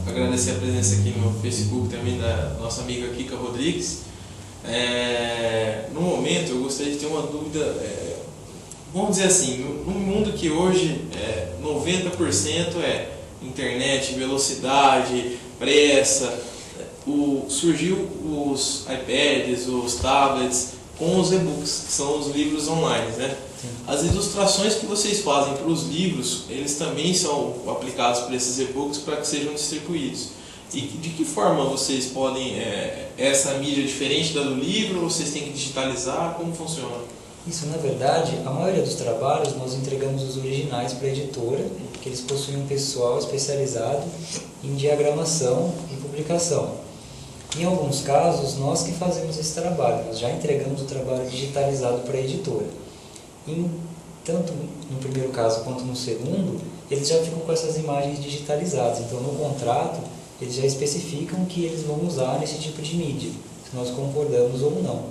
Agradecer a presença aqui no Facebook também da nossa amiga Kika Rodrigues. No momento, eu gostaria de ter uma dúvida, vamos dizer assim, num mundo que hoje 90% é internet, velocidade, pressa, surgiu os iPads, os tablets, com os e-books, que são os livros online, né? Sim. As ilustrações que vocês fazem para os livros, eles também são aplicados para esses e-books para que sejam distribuídos. E de que forma vocês podem, essa mídia diferente da do livro, vocês têm que digitalizar, como funciona? Isso, na verdade, a maioria dos trabalhos nós entregamos os originais para a editora, que eles possuem um pessoal especializado em diagramação e publicação. Em alguns casos, nós que fazemos esse trabalho, nós já entregamos o trabalho digitalizado para a editora. Tanto no primeiro caso quanto no segundo, eles já ficam com essas imagens digitalizadas. Então, no contrato, eles já especificam que eles vão usar esse tipo de mídia, se nós concordamos ou não.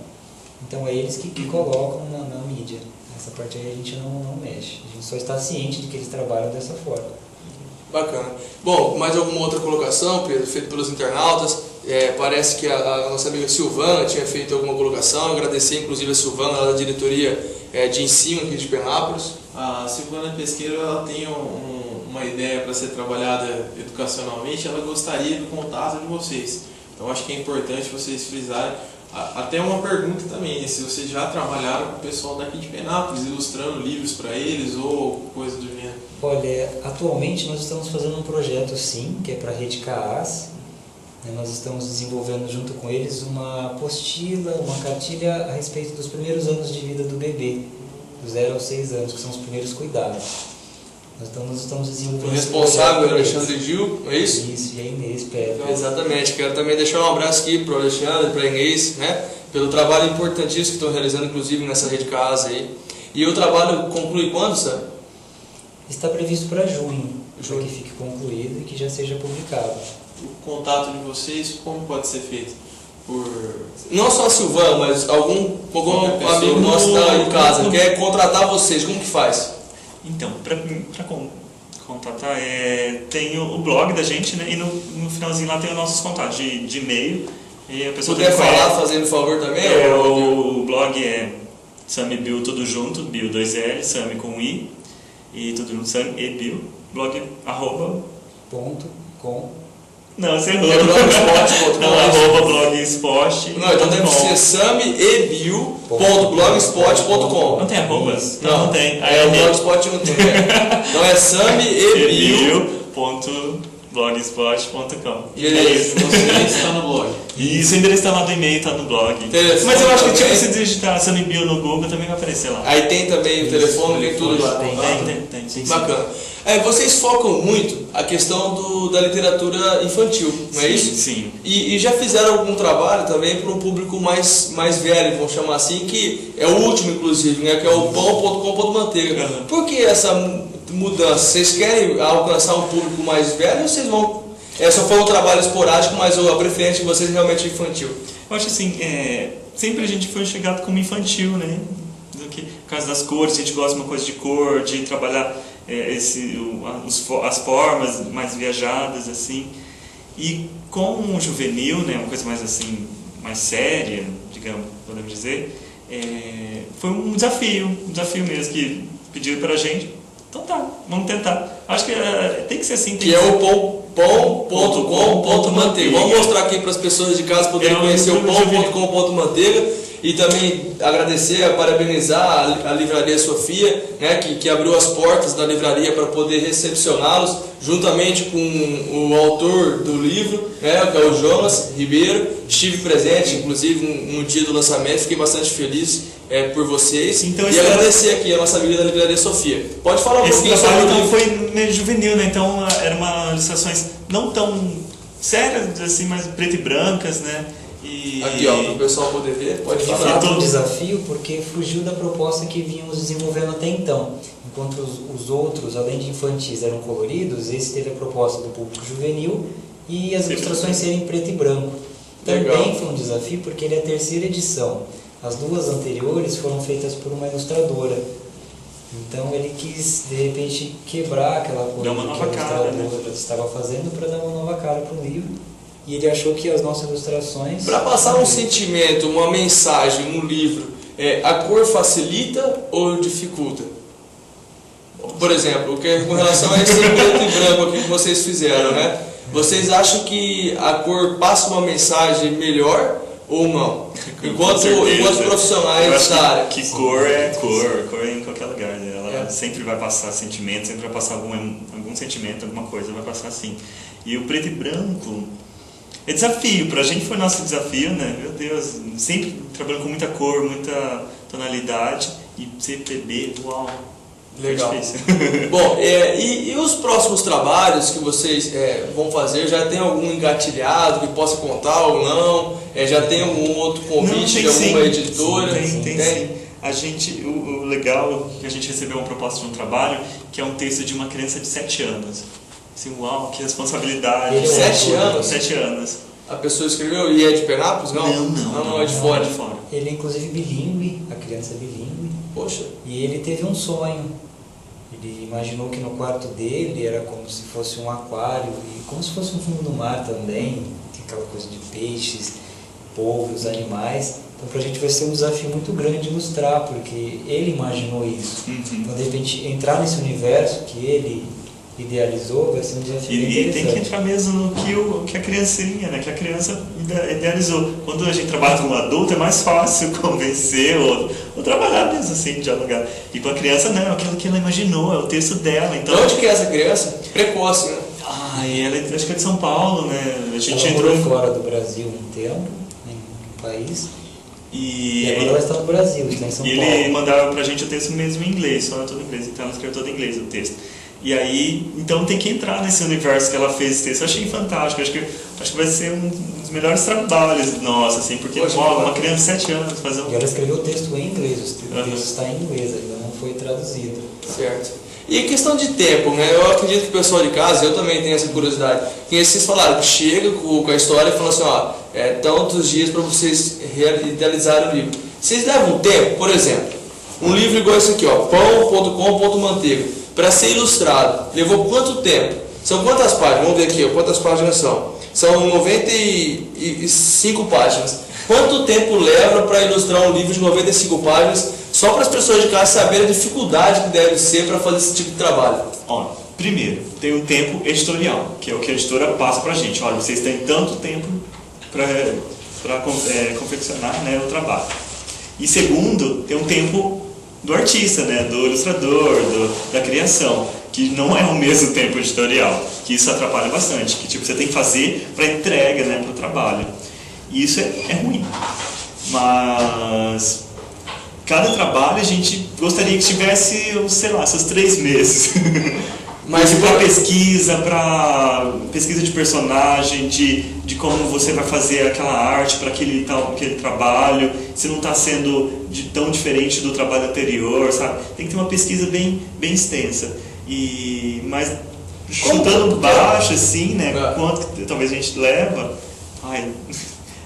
Então, é eles que colocam na mídia. Essa parte aí a gente não mexe. A gente só está ciente de que eles trabalham dessa forma. Bacana. Bom, mais alguma outra colocação, Pedro, feita pelos internautas? Parece que a nossa amiga Silvana tinha feito alguma colocação. Agradecer inclusive a Silvana, ela é da diretoria de ensino aqui de Penápolis. A Silvana Pesqueira, ela tem uma ideia para ser trabalhada educacionalmente, ela gostaria do contato de vocês. Então acho que é importante vocês frisarem. Até uma pergunta também, se vocês já trabalharam com o pessoal daqui de Penápolis, ilustrando livros para eles ou coisa do gênero. Olha, atualmente nós estamos fazendo um projeto sim, que é para a Rede CAAS. Nós estamos desenvolvendo junto com eles uma apostila, uma cartilha a respeito dos primeiros anos de vida do bebê, dos 0 aos 6 anos, que são os primeiros cuidados. Nós estamos desenvolvendo. O responsável é o Alexandre Gil, é isso? Isso, e a Inês Pedro. Exatamente. Quero também deixar um abraço aqui para o Alexandre, para a Inês, né? Pelo trabalho importantíssimo que estão realizando, inclusive, nessa Rede CAAS aí. E o trabalho conclui quando, Sam? Está previsto para junho, para que fique concluído e que já seja publicado. O contato de vocês, como pode ser feito? Não só a Silvana, mas algum amigo nosso da em casa quer contratar vocês, como que faz? Então, para contatar, tem o blog da gente, né? E no finalzinho lá tem os nossos contatos de e-mail. E a pessoa puder falar, fazendo favor também? O blog é SamiBio tudo junto, Bio 2L, Sami com I, e tudo junto, Sami e Bio, blog @.com. Não, você errou. Não, @blogspot. Não, então deve ser samiebio.blogspot.com. Não tem arroba? Não tem. O blogspot não tem. Então é samiebio.blogspot.com. E isso, você está no blog. Isso, o endereço está lá do e-mail, está no blog. Mas eu acho que tipo, se digitar SamiBio no Google também vai aparecer lá. Aí tem também o telefone, tem tudo lá. Tem. Bacana. Vocês focam muito a questão da literatura infantil, não é isso? Sim. E já fizeram algum trabalho também para um público mais velho, vamos chamar assim, que é o último, inclusive, né, que é o pão.com.manteiga. Uhum. Por que essa mudança? Vocês querem alcançar um público mais velho ou vocês vão... só foi um trabalho esporádico, mas a preferência de vocês é realmente infantil? Eu acho assim, sempre a gente foi chegado como infantil, né? Por causa das cores, a gente gosta de uma coisa de cor, de trabalhar as formas mais viajadas, assim. E com um juvenil, né, uma coisa mais assim, mais séria, digamos, podemos dizer, foi um desafio mesmo, que pediram pra gente. Então tá, vamos tentar. Acho que tem que ser assim. Que é o pão.com.manteiga. Vamos mostrar aqui para as pessoas de casa poderem conhecer o pão.com.manteiga. E também agradecer, parabenizar a Livraria Sofia, né, que abriu as portas da livraria para poder recepcioná-los, juntamente com o autor do livro, né, que é o Jonas Ribeiro. Estive presente, inclusive, no dia do lançamento, fiquei bastante feliz por vocês. Então, e agradecer aqui a nossa amiga da Livraria Sofia. Pode falar um pouquinho sobre o livro? Então foi meio juvenil, né? Então eram umas ilustrações não tão sérias, assim, mas preto e brancas, né? Aqui, ó, para o pessoal poder ver, pode falar. Foi um desafio porque fugiu da proposta que vínhamos desenvolvendo até então. Enquanto os outros, além de infantis, eram coloridos, esse teve a proposta do público juvenil e as ilustrações serem preto e branco. Também foi um desafio porque ele é a 3ª edição. As 2 anteriores foram feitas por uma ilustradora. Então ele quis, de repente, quebrar aquela coisa que a ilustradora estava fazendo para dar uma nova cara para o livro. E ele achou que as nossas ilustrações... Para passar um sentimento, uma mensagem, um livro, a cor facilita ou dificulta? Por exemplo, com relação a esse preto e branco aqui que vocês fizeram, né? Vocês acham que a cor passa uma mensagem melhor ou não? Enquanto profissionais da área. Que cor é cor em qualquer lugar, né? Ela sempre vai passar sentimento, sempre vai passar algum sentimento, alguma coisa, vai passar assim. E o preto e branco é desafio, pra gente foi nosso desafio, né? Meu Deus, sempre trabalhando com muita cor, muita tonalidade, e CPB, uau! Legal. Bom, e os próximos trabalhos que vocês vão fazer, já tem algum engatilhado que possa contar ou não? Já tem algum outro convite de alguma editora? Tem sim. A gente, o legal é que a gente recebeu uma proposta de um trabalho que é um texto de uma criança de 7 anos. Assim, uau, que responsabilidade. 7 anos? 7 anos. A pessoa escreveu e é de Penápolis? Não, é de fora. Ele é inclusive bilíngue, a criança é bilíngue. Poxa. E ele teve um sonho. Ele imaginou que no quarto dele era como se fosse um aquário, e como se fosse um fundo do mar também, tem aquela coisa de peixes, polvos, animais. Então para a gente vai ser um desafio muito grande ilustrar, porque ele imaginou isso. Então de repente entrar nesse universo que ele idealizou vai ser um desafio bem E tem que interessante. entrar mesmo no que a criancinha, né? Que a criança idealizou. Quando a gente trabalha com um adulto é mais fácil convencer ou trabalhar mesmo assim, dialogar. E com a criança não, é aquilo que ela imaginou, é o texto dela. Então, De onde que é essa criança? Precoce, né? ela acho que é de São Paulo, né? A gente Ela entrou morou fora do Brasil um tempo, em um país, e agora e ela está no Brasil, está em São ele Paulo. mandava pra gente o texto mesmo em inglês, só todo em inglês, então ela escreveu todo em inglês o texto. E aí, então tem que entrar nesse universo que ela fez esse texto. Eu achei fantástico, acho que vai ser um dos melhores trabalhos nossos, assim, porque Poxa, uma criança de 7 anos fazer E ela escreveu o texto em inglês, o Aham. texto está em inglês, ainda não foi traduzido. Certo. E questão de tempo, né? Eu acredito que o pessoal de casa, eu também tenho essa curiosidade. Que vocês falaram que chega com a história e fala assim, ó, tantos dias para vocês idealizarem o livro. Vocês levam tempo, por exemplo, um livro igual esse aqui, ó, pão.com.manteiga, para ser ilustrado, levou quanto tempo? São quantas páginas? Vamos ver aqui, ó, quantas páginas são? São 95 páginas. Quanto tempo leva para ilustrar um livro de 95 páginas, só para as pessoas de casa saberem a dificuldade que deve ser para fazer esse tipo de trabalho? Ó, primeiro, tem um tempo editorial, que é o que a editora passa pra gente. Olha, vocês têm tanto tempo para confeccionar, né, o trabalho. E segundo, tem um tempo do artista, né, do ilustrador, da criação, que não é o mesmo tempo editorial, que isso atrapalha bastante, que tipo, você tem que fazer para entrega, né, para o trabalho. E isso é ruim. Mas cada trabalho a gente gostaria que tivesse, sei lá, seus 3 meses. Mas para pesquisa de personagem, de como você vai fazer aquela arte para aquele trabalho, se não está sendo tão diferente do trabalho anterior, sabe? Tem que ter uma pesquisa bem extensa. Mas chutando baixo, assim, né? Quanto que talvez a gente leva,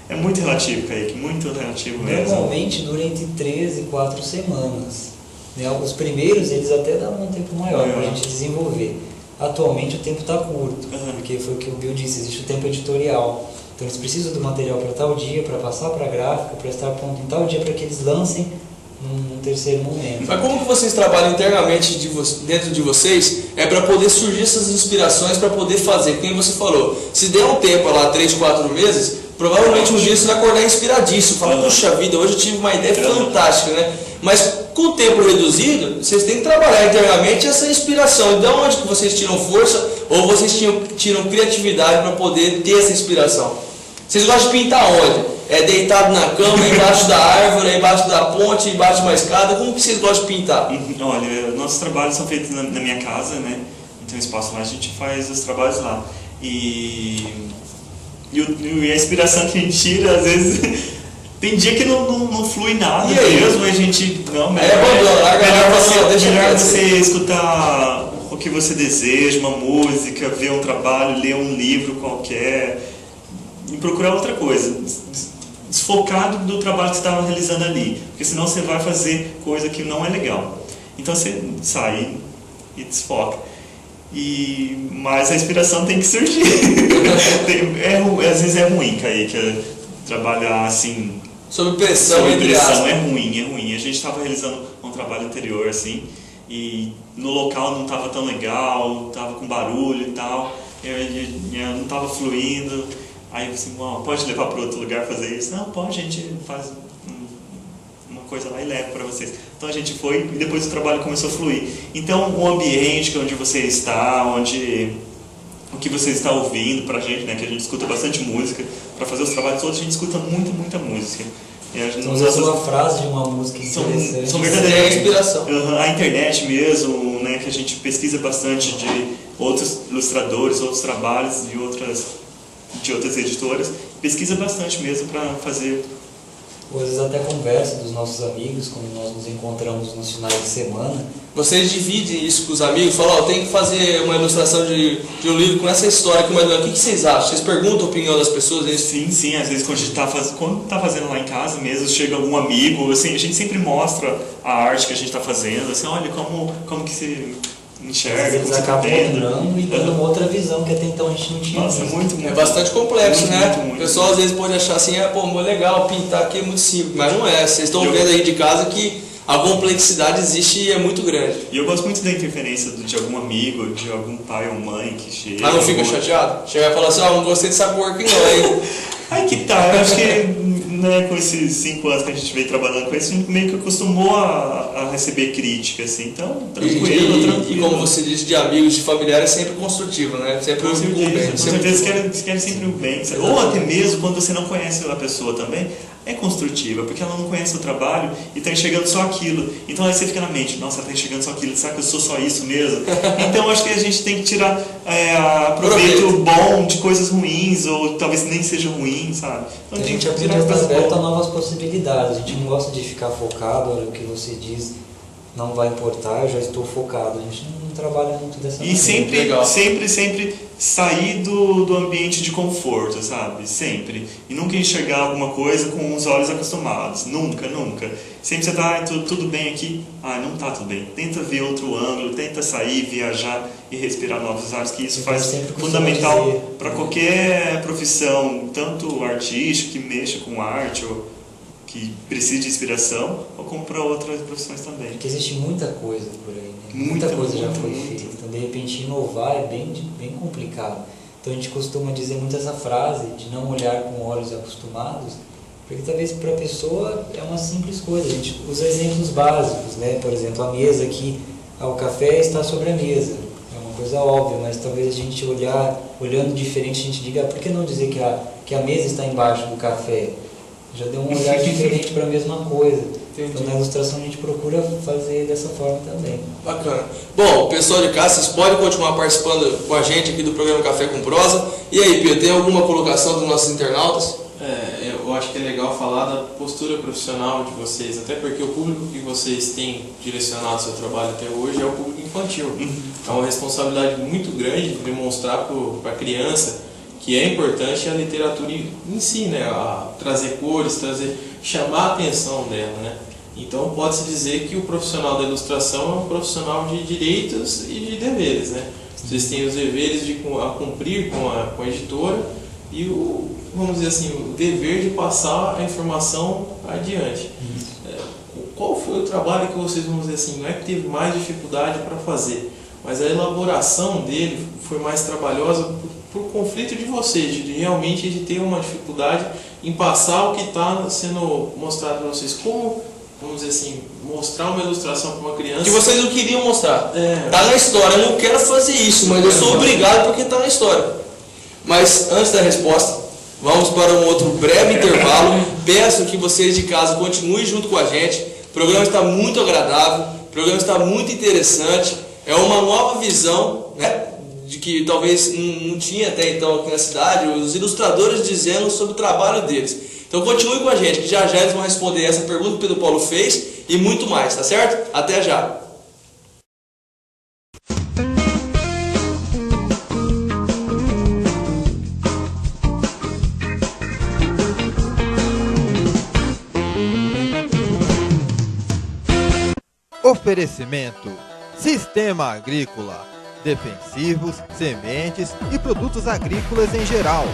é muito relativo, Kaique, muito relativo mesmo. Normalmente dura entre 3 e 4 semanas. Né? Os primeiros eles até dão um tempo maior para a gente desenvolver. Atualmente o tempo está curto, porque foi o que o Bill disse, existe o tempo editorial. Então eles precisam do material para tal dia, para passar para a gráfica, para estar pronto em tal dia, para que eles lancem num terceiro momento. Mas como que vocês trabalham internamente dentro de vocês para poder surgir essas inspirações para poder fazer? Como você falou, se der um tempo lá, 3, 4 meses, provavelmente um dia você vai acordar inspiradíssimo, falar, puxa vida, hoje eu tive uma ideia fantástica, né? Mas com o tempo reduzido, vocês têm que trabalhar internamente essa inspiração. De onde que vocês tiram força ou vocês tiram criatividade para poder ter essa inspiração? Vocês gostam de pintar onde? Deitado na cama, embaixo da árvore, embaixo da ponte, embaixo de uma escada? Como que vocês gostam de pintar? Olha, nossos trabalhos são feitos na minha casa, né? Tem um espaço lá, a gente faz os trabalhos lá. E a inspiração que a gente tira, às vezes, tem dia que não flui nada mesmo, a gente, melhor você escutar o que você deseja, uma música, ver um trabalho, ler um livro qualquer, e procurar outra coisa, desfocado do trabalho que você está realizando ali, porque senão você vai fazer coisa que não é legal. Então você sai e desfoca. Mas a inspiração tem que surgir. Às vezes é ruim, Kaique, trabalhar assim. Sob pressão, é ruim. A gente estava realizando um trabalho anterior assim, e no local não estava tão legal, estava com barulho e tal, não estava fluindo. Aí assim, pode levar para outro lugar fazer isso? Não, pode, a gente faz uma coisa lá e leva para vocês. Então a gente foi e depois o trabalho começou a fluir. Então o ambiente onde você está, o que você está ouvindo pra gente, né, que a gente escuta bastante música, para fazer os trabalhos todos a gente escuta muita música. Então às vezes uma frase de uma música interessante. São verdadeiras inspiração. A internet mesmo, né, que a gente pesquisa bastante de outros ilustradores, outros trabalhos de outras editoras, pesquisa bastante mesmo para fazer. Ou às vezes até conversa dos nossos amigos, quando nós nos encontramos nos finais de semana. Vocês dividem isso com os amigos? Falam, tem que fazer uma ilustração de um livro com essa história aqui, mas o que vocês acham? Vocês perguntam a opinião das pessoas? Sim, às vezes quando a gente está fazendo lá em casa mesmo, chega algum amigo, assim, a gente sempre mostra a arte que a gente está fazendo, assim, olha como que enxerga, Eles como você tá acabam vendo. lembrando e dando uma outra visão que até então a gente não tinha Nossa, visto. muito. É bastante complexo, Muito, né? muito, muito. O pessoal às vezes pode achar assim, pô, legal, pintar aqui é muito simples, mas não é. Vocês estão Eu- vendo aí de casa que a complexidade existe e é muito grande. E eu gosto muito da interferência de algum amigo, de algum pai ou mãe que chega. Mas não fica alguma- chateado? Chegar e falar assim, não gostei dessa working não, hein? Aí que tá, eu acho que né, com esses 5 anos que a gente veio trabalhando com isso, a gente meio que acostumou a receber crítica, assim, então, tranquilo. E como você disse, de amigos, de familiares, é sempre construtivo, né? Sempre Com o certeza, bem. com sempre certeza bom. querem sempre o bem. Ou até mesmo quando você não conhece a pessoa também, é construtiva, porque ela não conhece o trabalho e está enxergando só aquilo. Então aí você fica na mente, nossa, ela está enxergando só aquilo, será que eu sou só isso mesmo? Então acho que a gente tem que tirar proveito bom de coisas ruins, ou talvez nem seja ruim, sabe? Então A tem gente que aprende tirar a estar coisas aberto a boas. novas possibilidades. A gente não gosta de ficar focado, olha, o que você diz não vai importar, eu já estou focado. A gente não trabalha muito dessa E maneira. sempre sair do ambiente de conforto, sabe? Sempre. E nunca enxergar alguma coisa com os olhos acostumados. Nunca. Sempre você tá, tudo bem aqui? Não tá tudo bem. Tenta ver outro ângulo, tenta sair, viajar e respirar novos ares, que isso Eu faz sempre costumo fundamental dizer, para qualquer profissão, tanto artística, que mexa com arte, ou que precise de inspiração, ou como para outras profissões também. Porque existe muita coisa por aí, né? Muita, Muita coisa já muita, foi muita. feita. Então, de repente, inovar é bem complicado. Então, a gente costuma dizer muito essa frase de não olhar com olhos acostumados, porque talvez para a pessoa é uma simples coisa. A gente usa exemplos básicos, né? Por exemplo, a mesa aqui, o café está sobre a mesa. É uma coisa óbvia, mas talvez a gente olhando diferente, a gente diga, por que não dizer que a mesa está embaixo do café? Já deu um olhar diferente para a mesma coisa. Entendi. Então, na ilustração, a gente procura fazer dessa forma também. Bacana. Bom, pessoal de casa, vocês podem continuar participando com a gente aqui do programa Café com Prosa. E aí, Pedro, tem alguma colocação dos nossos internautas? Eu acho que é legal falar da postura profissional de vocês, até porque o público que vocês têm direcionado seu trabalho até hoje é o público infantil. É uma responsabilidade muito grande de demonstrar para a criança que é importante a literatura em si, né? A trazer cores, chamar a atenção dela, né? Então pode-se dizer que o profissional da ilustração é um profissional de direitos e de deveres, né? Vocês têm os deveres a cumprir com a editora e vamos dizer assim, o dever de passar a informação adiante. Qual foi o trabalho que vocês, vamos dizer assim, não é que teve mais dificuldade para fazer, mas a elaboração dele foi mais trabalhosa por conflito de vocês, de realmente de ter uma dificuldade em passar o que está sendo mostrado para vocês? Como, vamos dizer assim, mostrar uma ilustração para uma criança Que vocês não queriam mostrar. É. Tá na história, eu não quero fazer isso, mas eu sou obrigado porque tá na história. Mas antes da resposta, vamos para um outro breve intervalo. Peço que vocês de casa continuem junto com a gente. O programa está muito agradável, o programa está muito interessante. É uma nova visão, né, de que talvez não tinha até então aqui na cidade, os ilustradores dizendo sobre o trabalho deles. Então continue com a gente, que já eles vão responder essa pergunta que o Pedro Paulo fez e muito mais, tá certo? Até já! Oferecimento: Sistema Agrícola, defensivos, sementes e produtos agrícolas em geral.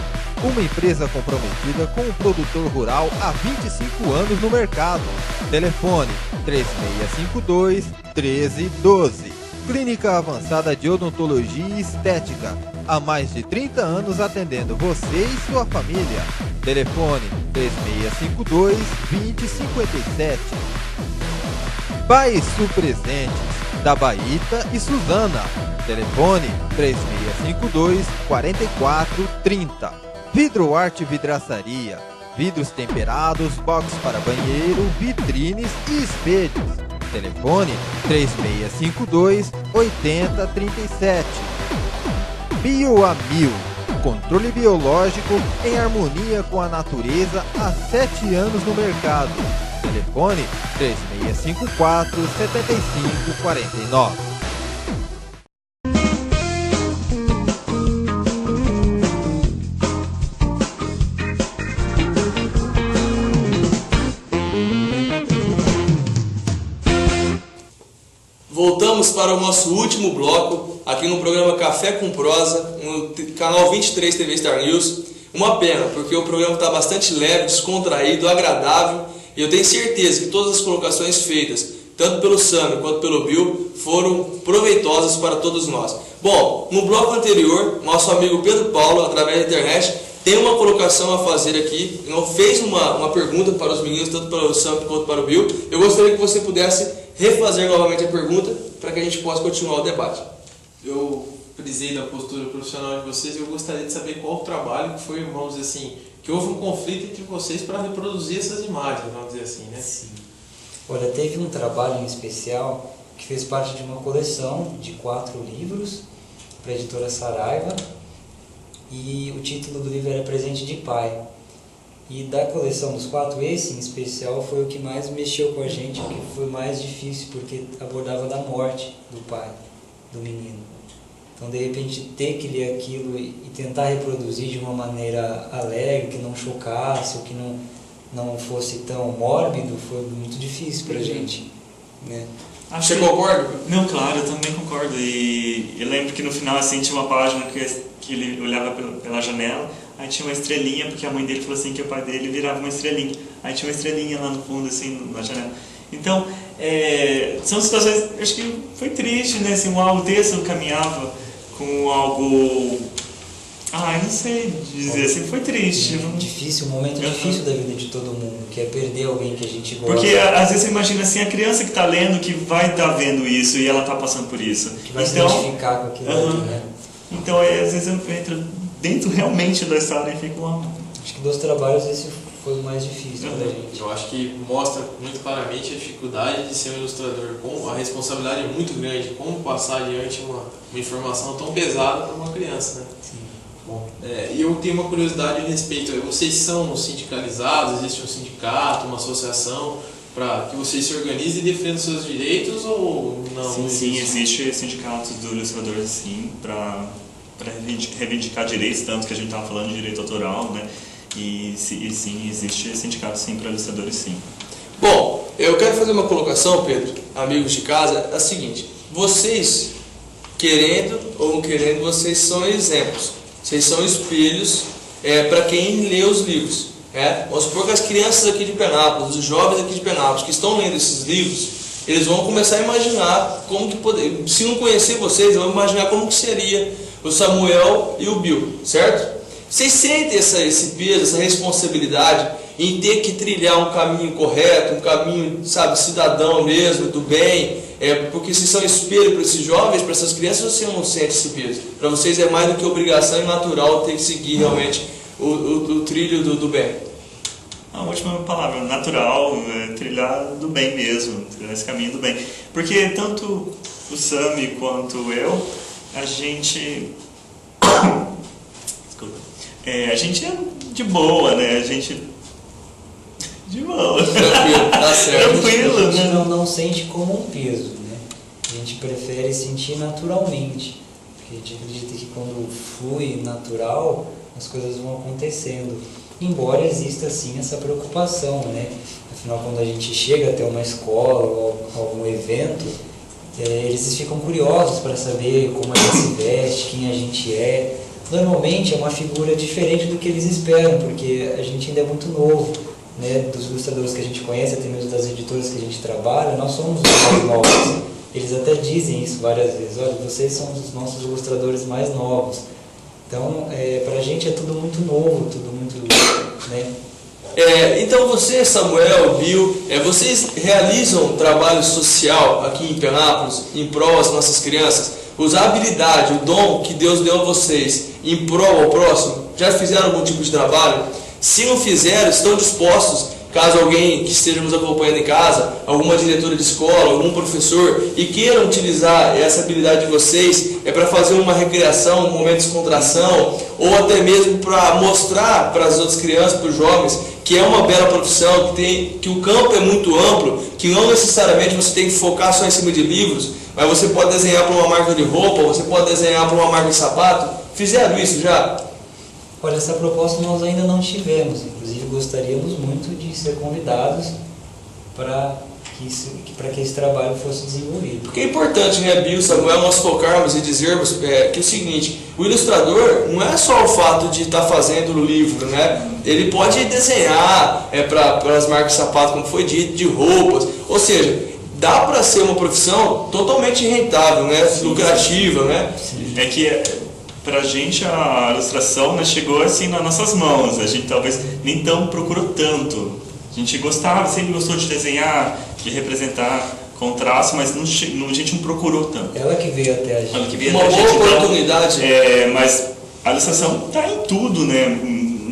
Uma empresa comprometida com o produtor rural há 25 anos no mercado. Telefone 3652-1312. Clínica Avançada de Odontologia e Estética. Há mais de 30 anos atendendo você e sua família. Telefone 3652-2057. Baisu Presentes, da Baíta e Suzana. Telefone 3652-4430. Vidroarte Vidraçaria. Vidros temperados, box para banheiro, vitrines e espelhos. Telefone 3652-8037. Bioamil. Controle biológico em harmonia com a natureza há 7 anos no mercado. Telefone 3654-7549. Voltamos para o nosso último bloco, aqui no programa Café com Prosa, no canal 23 TV Star News. Uma pena, porque o programa está bastante leve, descontraído, agradável, e eu tenho certeza que todas as colocações feitas, tanto pelo Sami quanto pelo Bill, foram proveitosas para todos nós. Bom, no bloco anterior, nosso amigo Pedro Paulo, através da internet, tem uma colocação a fazer aqui. Ele fez uma pergunta para os meninos, tanto para o Sami quanto para o Bill. Eu gostaria que você pudesse refazer novamente a pergunta, para que a gente possa continuar o debate. Eu frisei da postura profissional de vocês e eu gostaria de saber qual o trabalho que foi, vamos dizer assim, que houve um conflito entre vocês para reproduzir essas imagens, vamos dizer assim, né? Sim. Olha, teve um trabalho em especial que fez parte de uma coleção de 4 livros para a editora Saraiva, e o título do livro era Presente de Pai. E da coleção dos 4, esse em especial foi o que mais mexeu com a gente, o que foi mais difícil, porque abordava da morte do pai, do menino. Então, de repente, ter que ler aquilo e tentar reproduzir de uma maneira alegre, que não chocasse, ou que não fosse tão mórbido, foi muito difícil pra gente, né? Você concorda? Não, claro, eu também concordo. E eu lembro que no final, assim, tinha uma página que ele olhava pela janela, aí tinha uma estrelinha, porque a mãe dele falou assim que o pai dele virava uma estrelinha. Aí tinha uma estrelinha lá no fundo, assim, na janela. Então, são situações, acho que foi triste, né? Assim, o texto caminhava com algo... eu não sei dizer, assim, foi triste. Difícil, um momento difícil da vida de todo mundo, que é perder alguém que a gente gosta. Porque às vezes você imagina assim, a criança que está lendo, que vai estar vendo isso e ela está passando por isso. Que vai se identificar com aquilo ali, né? Então, às vezes eu entro dentro realmente da história e fico lá. Acho que dos trabalhos esse foi o mais difícil pra gente. Eu acho que mostra muito claramente a dificuldade de ser um ilustrador, com a responsabilidade é muito grande, como passar adiante uma informação tão pesada para uma criança, né? Sim. Bom, e eu tenho uma curiosidade a respeito, vocês são sindicalizados, existe um sindicato, uma associação, para que vocês se organizem e defendam seus direitos ou não? Sim, existe sindicato do ilustrador, sim, para reivindicar direitos, tanto que a gente estava falando de direito autoral, né? E sim, existe sindicato sim para ilustradores, sim. Bom, eu quero fazer uma colocação, Pedro, amigos de casa, é a seguinte: vocês, querendo ou não querendo, vocês são exemplos, vocês são espelhos para quem lê os livros. Vamos supor que as crianças aqui de Penápolis, os jovens aqui de Penápolis que estão lendo esses livros, eles vão começar a imaginar como que poder, se não conhecer vocês, vão imaginar como que seria o Samuel e o Bill, certo? Vocês sentem esse peso, essa responsabilidade em ter que trilhar um caminho correto, um caminho, sabe, cidadão mesmo, do bem, porque vocês são espelho para esses jovens, para essas crianças, ou você não sente esse peso? Para vocês é mais do que obrigação e natural ter que seguir realmente o trilho do bem? A última palavra, natural, trilhar do bem mesmo, trilhar esse caminho do bem. Porque tanto o Sami quanto eu, a gente... Desculpa. A gente é de boa, né? A gente... De boa. Tranquilo, tá certo. Tranquilo, A gente né? não sente como um peso, né? A gente prefere sentir naturalmente. Porque a gente acredita que quando flui natural, as coisas vão acontecendo. Embora exista sim essa preocupação, né? Afinal, quando a gente chega até uma escola ou algum evento, eles ficam curiosos para saber como a gente se veste, quem a gente é. Normalmente é uma figura diferente do que eles esperam, porque a gente ainda é muito novo, né? Dos ilustradores que a gente conhece, até mesmo das editoras que a gente trabalha, nós somos os mais novos. Eles até dizem isso várias vezes: olha, vocês são os nossos ilustradores mais novos. Então, para a gente é tudo muito novo, tudo muito... né? Então você, Samuel, Bill, vocês realizam um trabalho social aqui em Penápolis, em prol das nossas crianças? Usar a habilidade, o dom que Deus deu a vocês em prol ao próximo? Já fizeram algum tipo de trabalho? Se não fizeram, estão dispostos, caso alguém que esteja nos acompanhando em casa, alguma diretora de escola, algum professor, e queiram utilizar essa habilidade de vocês, para fazer uma recreação, um momento de descontração, ou até mesmo para mostrar para as outras crianças, para os jovens, que é uma bela profissão, que o campo é muito amplo, que não necessariamente você tem que focar só em cima de livros, mas você pode desenhar para uma marca de roupa, você pode desenhar para uma marca de sapato. Fizeram isso já? Olha, essa proposta nós ainda não tivemos. Inclusive, gostaríamos muito de ser convidados para para que esse trabalho fosse desenvolvido. Porque é importante, né, Bill, Samuel, nós focarmos e dizermos que é o seguinte: o ilustrador não é só o fato de estar fazendo o livro, né? Ele pode desenhar para as marcas de sapato, como foi dito, de roupas, ou seja, dá para ser uma profissão totalmente rentável, né? Lucrativa, né? É que pra gente a ilustração, né, chegou assim nas nossas mãos, a gente talvez nem tão procurou tanto. A gente gostava, sempre gostou de desenhar, de representar com traço, mas a gente não procurou tanto. Ela que veio até a gente. Ela que veio Uma até a boa gente, oportunidade. Então, mas a ilustração está em tudo, né?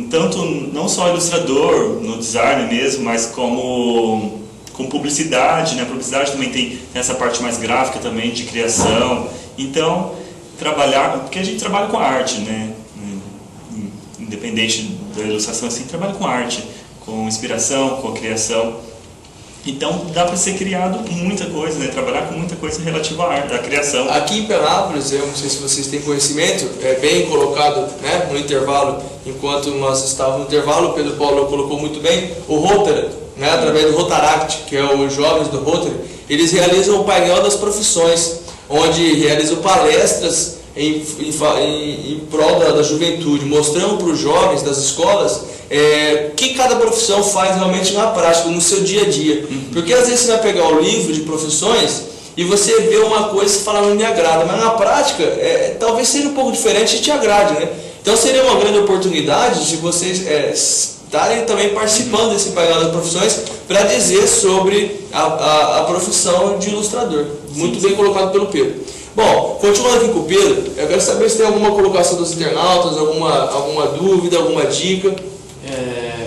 Tanto não só ilustrador, no design mesmo, mas como com publicidade, né? A publicidade também tem essa parte mais gráfica também, de criação. Então, porque a gente trabalha com arte, né? Independente da ilustração, assim, trabalha com arte, com inspiração, com criação. Então dá para ser criado muita coisa, né? Trabalhar com muita coisa relativa à arte, à criação. Aqui em Penápolis, eu não sei se vocês têm conhecimento, é bem colocado, né, no intervalo, enquanto nós estávamos no intervalo, o Pedro Paulo colocou muito bem, o Rotary, né, através do Rotaract, que é os jovens do Rotary, eles realizam o painel das profissões, onde realizam palestras em prol da juventude, mostrando para os jovens das escolas o que cada profissão faz realmente na prática, no seu dia a dia. Porque às vezes você vai pegar o livro de profissões e você vê uma coisa e fala, não me agrada, mas na prática talvez seja um pouco diferente e te agrade, né? Então seria uma grande oportunidade de vocês estarem também participando desse painel das profissões para dizer sobre a profissão de ilustrador. Muito bem colocado pelo Pedro. Bom, continuando aqui com o Pedro, eu quero saber se tem alguma colocação dos internautas, alguma dúvida, alguma dica.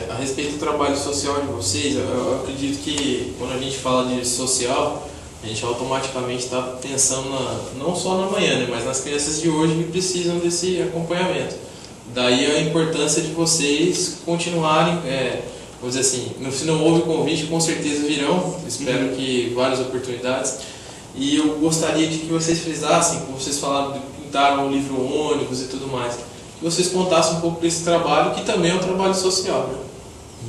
A respeito do trabalho social de vocês, eu acredito que quando a gente fala de social, a gente automaticamente está pensando não só na manhã, né, mas nas crianças de hoje que precisam desse acompanhamento. Daí a importância de vocês continuarem, vamos dizer assim, se não houve convite, com certeza virão, espero que várias oportunidades. E eu gostaria de que vocês frisassem, como vocês falaram, pintaram o livro ônibus e tudo mais, que vocês contassem um pouco desse trabalho, que também é um trabalho social, né?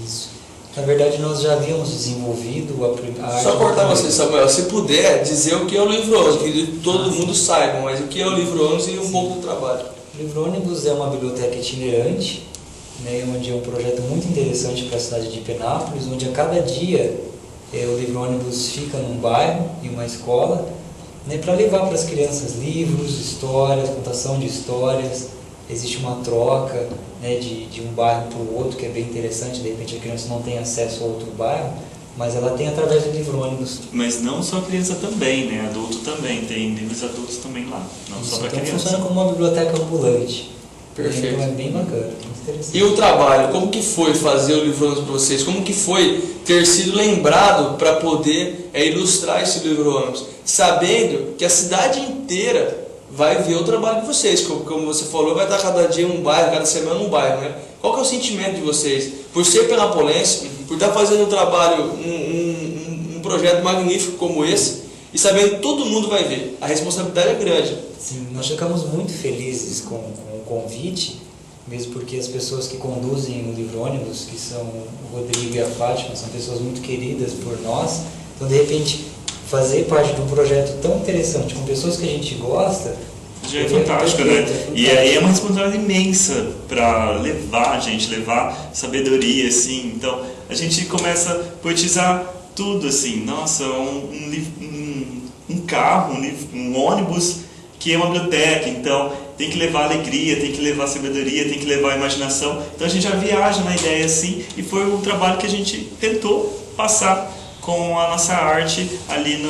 Isso. Na verdade, nós já havíamos desenvolvido a arte. Só cortar você, Samuel, se puder dizer o que é o livro ônibus, que todo mundo saiba, mas o que é o livro ônibus e um pouco do trabalho. O livro ônibus é uma biblioteca itinerante, né, onde é um projeto muito interessante para a cidade de Penápolis, onde a cada dia o livro ônibus fica num bairro, em uma escola, né, para levar para as crianças livros, histórias, contação de histórias. Existe uma troca, né, de um bairro para o outro, que é bem interessante. De repente a criança não tem acesso a outro bairro, mas ela tem através do livro ônibus. Mas não só criança também, né? Adulto também, tem livros adultos também lá, não Isso, só para então criança. funciona como uma biblioteca ambulante. Perfeito. Então é bem bacana, muito interessante. E o trabalho, como que foi fazer o livro ônibus para vocês? Como que foi ter sido lembrado para poder ilustrar esse livro ônibus? Sabendo que a cidade inteira vai ver o trabalho de vocês, como você falou, vai estar cada dia um bairro, cada semana um bairro, né? Qual que é o sentimento de vocês? Por ser penapolense, por estar fazendo um trabalho, um projeto magnífico como esse, e sabendo que todo mundo vai ver, a responsabilidade é grande. Sim, nós ficamos muito felizes com o convite, mesmo porque as pessoas que conduzem o livro ônibus, que são o Rodrigo e a Fátima, são pessoas muito queridas por nós. Então, de repente, fazer parte de um projeto tão interessante com pessoas que a gente gosta já é fantástico, né? E aí é uma responsabilidade imensa para levar sabedoria, assim. Então a gente começa a poetizar tudo, assim. Nossa, um carro, um ônibus que é uma biblioteca. Então tem que levar alegria, tem que levar sabedoria, tem que levar imaginação. Então a gente já viaja na ideia, assim. E foi um trabalho que a gente tentou passar com a nossa arte ali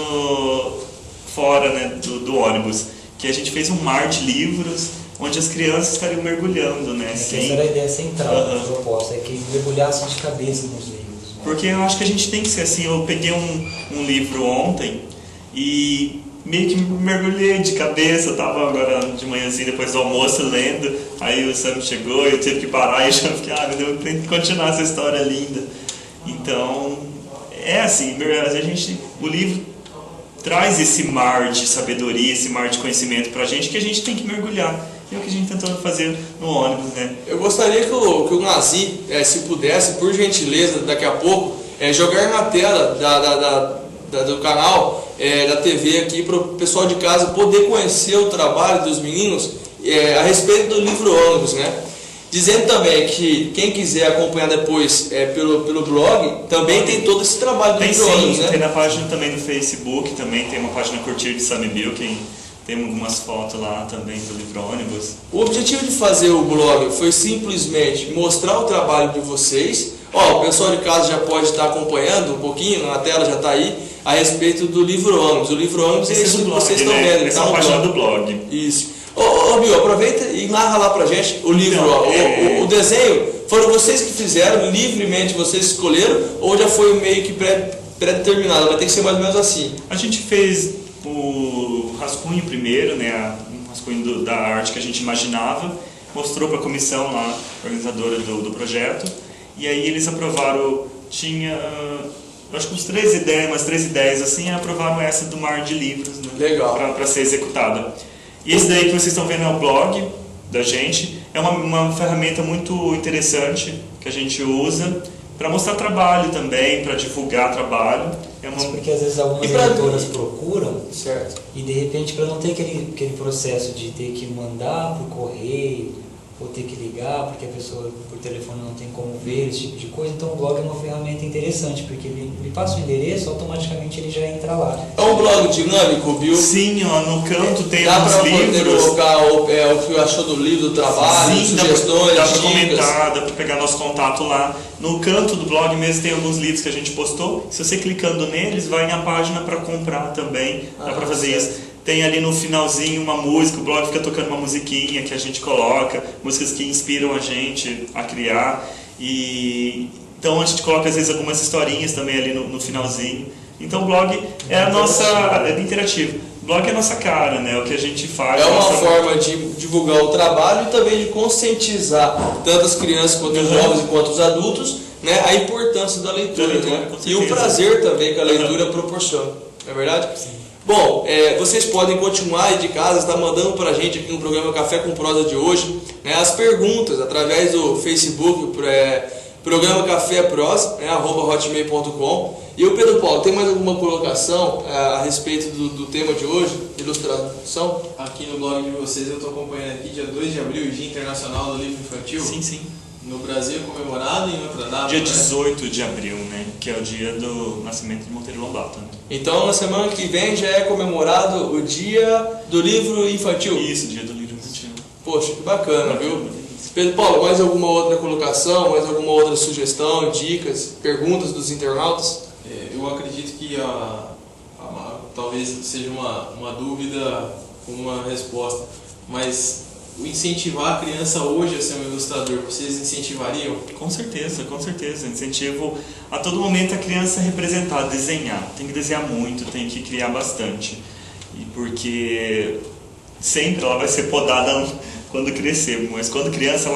fora, né, do ônibus, que a gente fez um mar de livros onde as crianças estariam mergulhando, né? Essa era a ideia central da proposta, é que mergulhassem de cabeça nos livros. Né? Porque eu acho que a gente tem que ser assim. Eu peguei um livro ontem e meio que mergulhei de cabeça. Eu estava agora de manhãzinha, depois do almoço, lendo. Aí o Sam chegou e eu tive que parar e já fiquei, meu Deus, eu tenho que continuar essa história linda. Então, é assim, o livro traz esse mar de sabedoria, esse mar de conhecimento pra gente, que a gente tem que mergulhar. É o que a gente tentou fazer no ônibus, né? Eu gostaria que o Nazi, se pudesse, por gentileza, daqui a pouco, jogar na tela do canal, da TV aqui, para o pessoal de casa poder conhecer o trabalho dos meninos a respeito do livro ônibus, né? Dizendo também que quem quiser acompanhar depois pelo blog, também tem todo esse trabalho do livro ônibus, né? Tem na página também do Facebook, também tem uma página Curtir de Sammy Bilkin, tem algumas fotos lá também do livro ônibus. O objetivo de fazer o blog foi simplesmente mostrar o trabalho de vocês. O pessoal de casa já pode estar acompanhando um pouquinho, na tela já está aí, a respeito do livro ônibus. O livro ônibus é isso que vocês estão vendo. Essa é a página do blog. Isso. Bill, aproveita e narra lá pra gente o livro. Então, o desenho, foram vocês que fizeram, livremente vocês escolheram, ou já foi meio que pré-determinado? Vai ter que ser mais ou menos assim. A gente fez o rascunho primeiro, né, um rascunho da arte que a gente imaginava, mostrou para a comissão lá, organizadora do projeto, e aí eles aprovaram, tinha acho que umas 3 ideias assim, e aprovaram essa do Mar de Livros, né, legal, para ser executada. E esse daí que vocês estão vendo é o blog da gente, é uma ferramenta muito interessante que a gente usa para mostrar trabalho também, para divulgar trabalho. Isso porque às vezes algumas editoras procuram, certo, e de repente para não ter aquele processo de ter que mandar por correio ou ter que ligar porque a pessoa por telefone não tem como ver, esse tipo de coisa, então o blog é uma ferramenta interessante, porque ele passa o endereço, automaticamente ele já entra lá. É um blog dinâmico, Bill? Sim, no canto tem dá uns livros. Dá para poder colocar o que achou do livro, do trabalho, sim, sugestões, dá para dicas. comentar, dá para pegar nosso contato lá. No canto do blog mesmo tem alguns livros que a gente postou. Se você clicando neles, vai na página para comprar também. Dá para fazer certo. isso. Tem ali no finalzinho uma música, o blog fica tocando uma musiquinha que a gente coloca, músicas que inspiram a gente a criar. Então a gente coloca às vezes algumas historinhas também ali no finalzinho. Então o blog é interativo. O blog é a nossa cara, né? O que a gente faz. É uma forma de divulgar o trabalho e também de conscientizar tanto as crianças quanto os jovens quanto os adultos, né, a importância da leitura, né? E o prazer também que a leitura proporciona. Não é verdade? Sim. Bom, vocês podem continuar aí de casa, está mandando para a gente aqui no programa Café com Prosa de hoje, né, as perguntas através do Facebook, programa Café Prosa, né, @hotmail.com. E o Pedro Paulo, tem mais alguma colocação a respeito do tema de hoje, ilustração? Aqui no blog de vocês eu estou acompanhando aqui, dia 2 de abril, Dia Internacional do Livro Infantil. Sim, sim. No Brasil é comemorado e em outra data? Dia 18 de abril, né? Que é o dia do nascimento de Monteiro Lobato. Né? Então, na semana que vem já é comemorado o Dia do Livro Infantil. Isso, Dia do Livro Infantil. Poxa, que bacana, viu? Pedro Paulo, mais alguma outra colocação, mais alguma outra sugestão, dicas, perguntas dos internautas? Eu acredito que talvez seja uma dúvida com uma resposta, mas o incentivar a criança hoje a ser um ilustrador, vocês incentivariam? Com certeza, com certeza. Incentivo a todo momento a criança a representar, desenhar. Tem que desenhar muito, tem que criar bastante. Porque sempre ela vai ser podada quando crescer, mas quando criança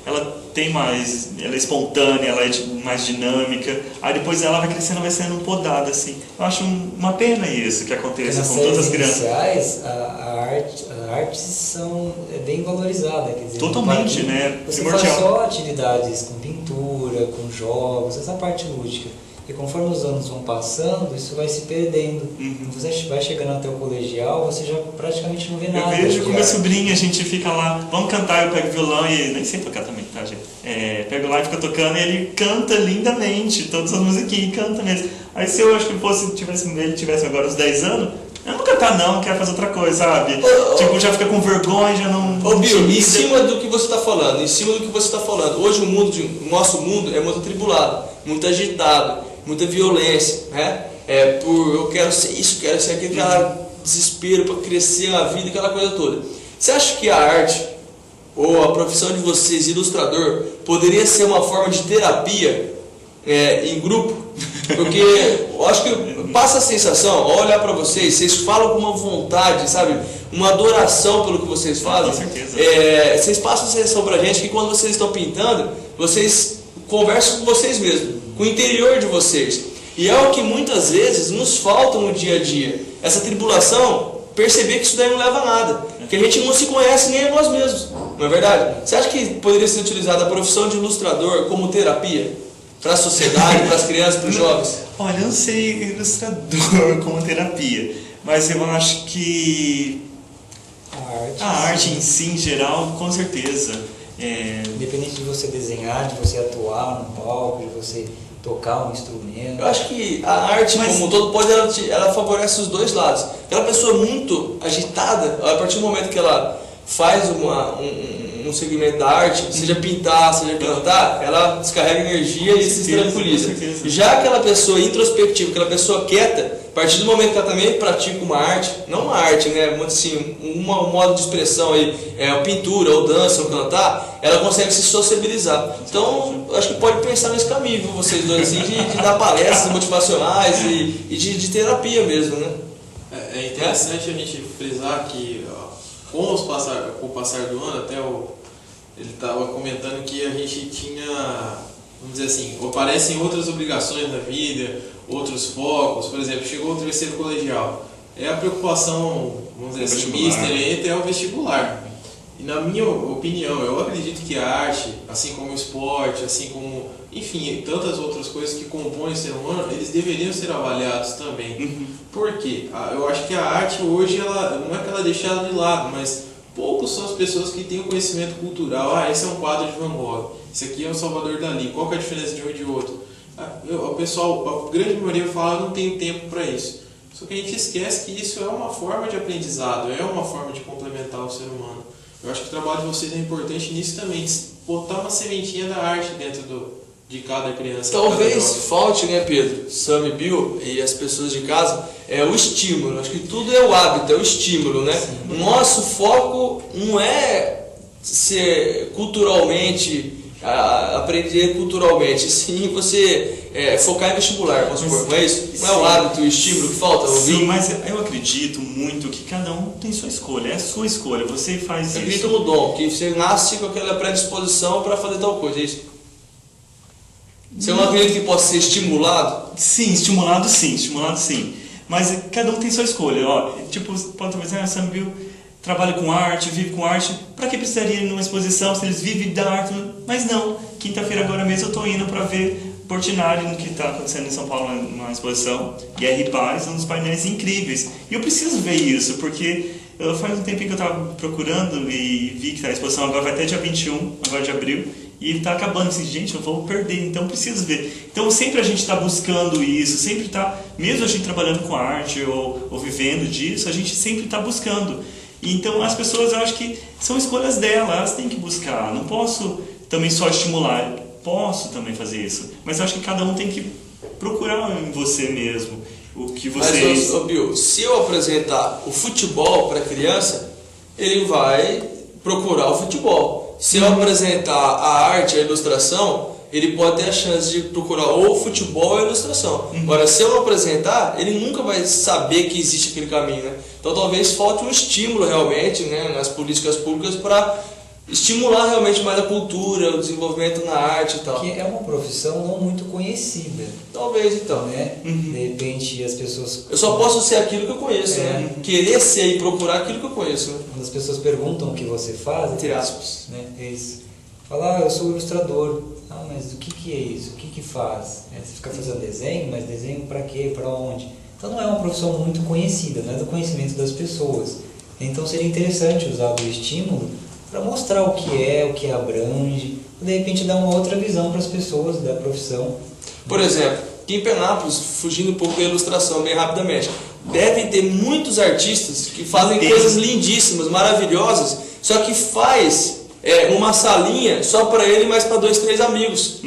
ela tem mais, ela é espontânea, ela é mais dinâmica, aí depois ela vai crescendo, vai sendo podada assim. Eu acho uma pena isso que aconteça com todas as crianças. Iniciais, a arte é bem valorizada, quer dizer, totalmente, né? Você Primordial. faz só atividades com pintura, com jogos, essa parte lúdica. E conforme os anos vão passando, isso vai se perdendo. Você vai chegando até o colegial, você já praticamente não vê nada. Eu vejo com minha sobrinha, a gente fica lá, vamos cantar, eu pego violão e nem sei tocar também, tá, gente? Pego lá e fica tocando e ele canta lindamente, todas as musiquinhas, canta mesmo. Aí se eu acho que ele tivesse agora uns 10 anos, eu não vou cantar não, quero fazer outra coisa, sabe? Tipo, já fica com vergonha, já não... Ô Bill, em cima do que você está falando, hoje o nosso mundo é muito atribulado, muito agitado, muita violência, né? Eu quero ser isso, quero ser aquele desespero para crescer a vida, aquela coisa toda. Você acha que a arte, ou a profissão de vocês, ilustrador, poderia ser uma forma de terapia em grupo? Porque eu acho que passa a sensação, ao olhar para vocês falam com uma vontade, sabe? Uma adoração pelo que vocês fazem. Com certeza. Vocês passam a sensação para a gente que quando vocês estão pintando, vocês conversam com vocês mesmos, com o interior de vocês. E é o que muitas vezes nos falta no dia a dia. Essa tribulação, perceber que isso daí não leva a nada. Que a gente não se conhece nem a nós mesmos. Não é verdade? Você acha que poderia ser utilizada a profissão de ilustrador como terapia? para a sociedade, para as crianças, para os jovens? Olha, eu não sei ilustrador como terapia, mas eu acho que a arte em si, em geral, com certeza. Independente de você desenhar, de você atuar no palco, de você tocar um instrumento. Eu acho que a arte, como um todo, ela favorece os dois lados. Aquela pessoa muito agitada, a partir do momento que ela faz um segmento da arte, seja pintar, seja cantar, ela descarrega energia e se tranquiliza. Já aquela pessoa introspectiva, aquela pessoa quieta, a partir do momento que ela também pratica uma arte, não uma arte, né, assim, um modo de expressão aí, a pintura, ou dança, ou cantar, ela consegue se sociabilizar. Então, acho que pode pensar nesse caminho, viu, vocês dois, assim, de dar palestras motivacionais e de terapia mesmo, né? É interessante a gente frisar que com o passar do ano, até ele estava comentando que a gente tinha, vamos dizer assim, aparecem outras obrigações na vida, outros focos. Por exemplo, chegou o terceiro colegial, a preocupação, vamos dizer assim, mister entre o vestibular. E na minha opinião, eu acredito que a arte, assim como o esporte, assim como, enfim, tantas outras coisas que compõem o ser humano, eles deveriam ser avaliados também. Por quê? Eu acho que a arte hoje, ela não é que ela é deixada de lado, mas poucos são as pessoas que têm o conhecimento cultural. Esse é um quadro de Van Gogh, esse aqui é o Salvador Dalí, qual que é a diferença de um e de outro? O pessoal, a grande maioria fala, não tenho tempo para isso. Só que a gente esquece que isso é uma forma de aprendizado, é uma forma de complementar o ser humano. Eu acho que o trabalho de vocês é importante nisso também, de botar uma sementinha da arte dentro de cada criança. Talvez falte, né, Pedro, Sam e Bill e as pessoas de casa, o estímulo. Acho que tudo é o hábito, é o estímulo, né? Sim. O nosso foco não é ser culturalmente, aprender culturalmente, sim você focar em vestibular, vamos supor, não é isso? Não é o hábito, o estímulo que falta? Sim, mas eu acredito muito que cada um tem sua escolha, é a sua escolha, você faz isso. Acredito no dom, que você nasce com aquela predisposição para fazer tal coisa, é isso? Você não acredita que possa ser estimulado? Sim, estimulado sim. Mas cada um tem sua escolha. Ó, tipo, pode pensar, Sam Bill trabalha com arte, vive com arte. Para que precisaria ir numa exposição se eles vivem da arte? Mas não. Quinta-feira agora mesmo eu estou indo para ver Portinari, no que está acontecendo em São Paulo, numa exposição Guerra e Paz, um dos painéis incríveis. E eu preciso ver isso, porque faz um tempinho que eu estava procurando e vi que a exposição agora vai até dia 21, agora de abril. E está acabando, assim, gente, eu vou perder, então preciso ver. Então sempre a gente está buscando isso, sempre está, mesmo a gente trabalhando com arte ou vivendo disso, a gente sempre está buscando. E então as pessoas, eu acho que são escolhas delas, elas têm que buscar. Não posso também só estimular, posso também fazer isso. Mas eu acho que cada um tem que procurar em você mesmo o que vocês... Mas, Bill, se eu apresentar o futebol para a criança, ele vai procurar o futebol. Se eu apresentar a arte, a ilustração, ele pode ter a chance de procurar ou o futebol ou a ilustração. Agora, se eu não apresentar, ele nunca vai saber que existe aquele caminho, né? Então, talvez falte um estímulo realmente, né, nas políticas públicas para estimular realmente mais a cultura, o desenvolvimento na arte e tal. Que é uma profissão não muito conhecida. Talvez, então. Né? De repente, as pessoas... Eu só posso ser aquilo que eu conheço, né? Querer ser e procurar aquilo que eu conheço, né? Quando as pessoas perguntam o que você faz... Entre aspas. Né? É isso. Fala, eu sou ilustrador. Ah, mas o que é isso? O que faz? Você fica fazendo desenho, mas desenho para quê? Para onde? Então não é uma profissão muito conhecida, não é do conhecimento das pessoas. Então seria interessante usar o estímulo para mostrar o que abrange, de repente dar uma outra visão para as pessoas da profissão. Por exemplo, aqui em Penápolis, fugindo um pouco da ilustração bem rapidamente, devem ter muitos artistas que fazem coisas lindíssimas, maravilhosas, só que faz uma salinha só para ele, mas para 2, 3 amigos.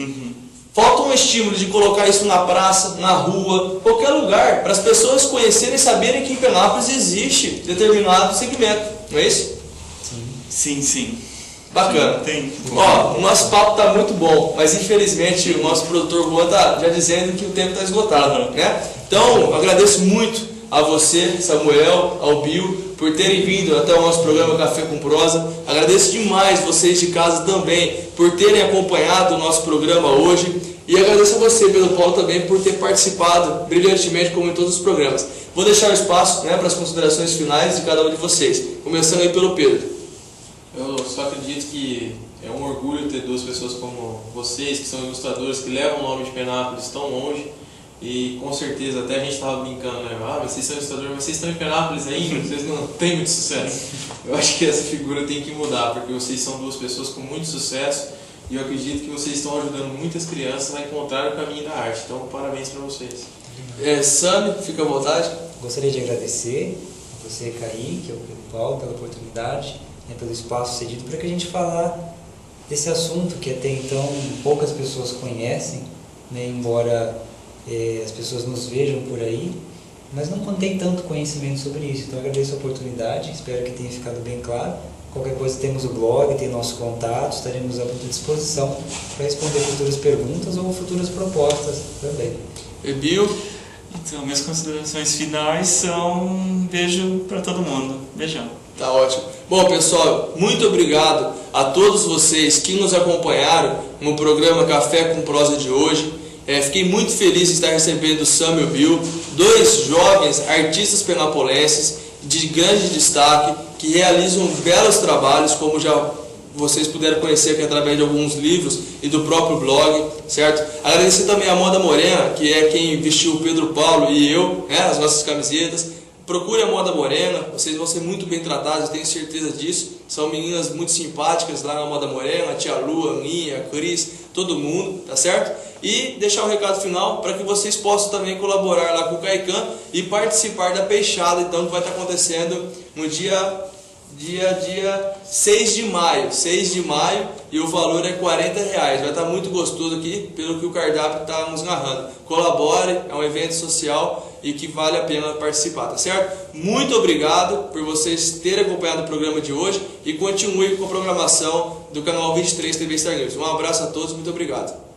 Falta um estímulo de colocar isso na praça, na rua, qualquer lugar, para as pessoas conhecerem e saberem que em Penápolis existe determinado segmento, não é isso? Sim. Bacana. Tem. Ó, o nosso papo está muito bom, mas infelizmente o nosso produtor Juan está já dizendo que o tempo está esgotado, né? Então, agradeço muito a você, Samuel, ao Bill, por terem vindo até o nosso programa Café com Prosa. Agradeço demais vocês de casa também por terem acompanhado o nosso programa hoje. E agradeço a você, Pedro Paulo, também por ter participado brilhantemente, como em todos os programas. Vou deixar o espaço, né, para as considerações finais de cada um de vocês, começando aí pelo Pedro. Eu só acredito que É um orgulho ter duas pessoas como vocês, que são ilustradores, que levam o nome de Penápolis tão longe. E com certeza, até a gente estava brincando, né? Ah, vocês são ilustradores, mas vocês estão em Penápolis ainda, vocês não têm muito sucesso. Eu acho que essa figura tem que mudar, porque vocês são duas pessoas com muito sucesso e eu acredito que vocês estão ajudando muitas crianças a encontrar o caminho da arte. Então, parabéns para vocês. Sami, fica à vontade. Gostaria de agradecer a você, Kaique, ao Pedro Paulo, pela oportunidade, né, pelo espaço cedido para que a gente falar desse assunto que até então poucas pessoas conhecem, né, embora as pessoas nos vejam por aí, mas não contém tanto conhecimento sobre isso. Então eu agradeço a oportunidade, espero que tenha ficado bem claro. Qualquer coisa, temos o blog, tem nosso contato, estaremos à disposição para responder futuras perguntas ou futuras propostas também. E Bill? Então, minhas considerações finais são um beijo para todo mundo. Beijão. Tá ótimo. Bom, pessoal, muito obrigado a todos vocês que nos acompanharam no programa Café com Prosa de hoje. Fiquei muito feliz de estar recebendo o Sami e o Bill, dois jovens artistas penapolenses de grande destaque, que realizam belos trabalhos, como já vocês puderam conhecer aqui através de alguns livros e do próprio blog, certo? Agradecer também a Moda Morena, que é quem vestiu o Pedro Paulo e eu, né, as nossas camisetas. Procure a Moda Morena, vocês vão ser muito bem tratados, eu tenho certeza disso. São meninas muito simpáticas lá na Moda Morena, a tia Lu, a Aninha, a Cris, todo mundo, tá certo? E deixar um recado final para que vocês possam também colaborar lá com o Caican e participar da peixada, então, que vai estar acontecendo no dia 6 de maio, e o valor é R$40. Vai estar muito gostoso aqui, pelo que o cardápio está nos narrando. Colabore, é um evento social e que vale a pena participar, tá certo? Muito obrigado por vocês terem acompanhado o programa de hoje e continue com a programação do canal 23 TV Star News. Um abraço a todos, muito obrigado.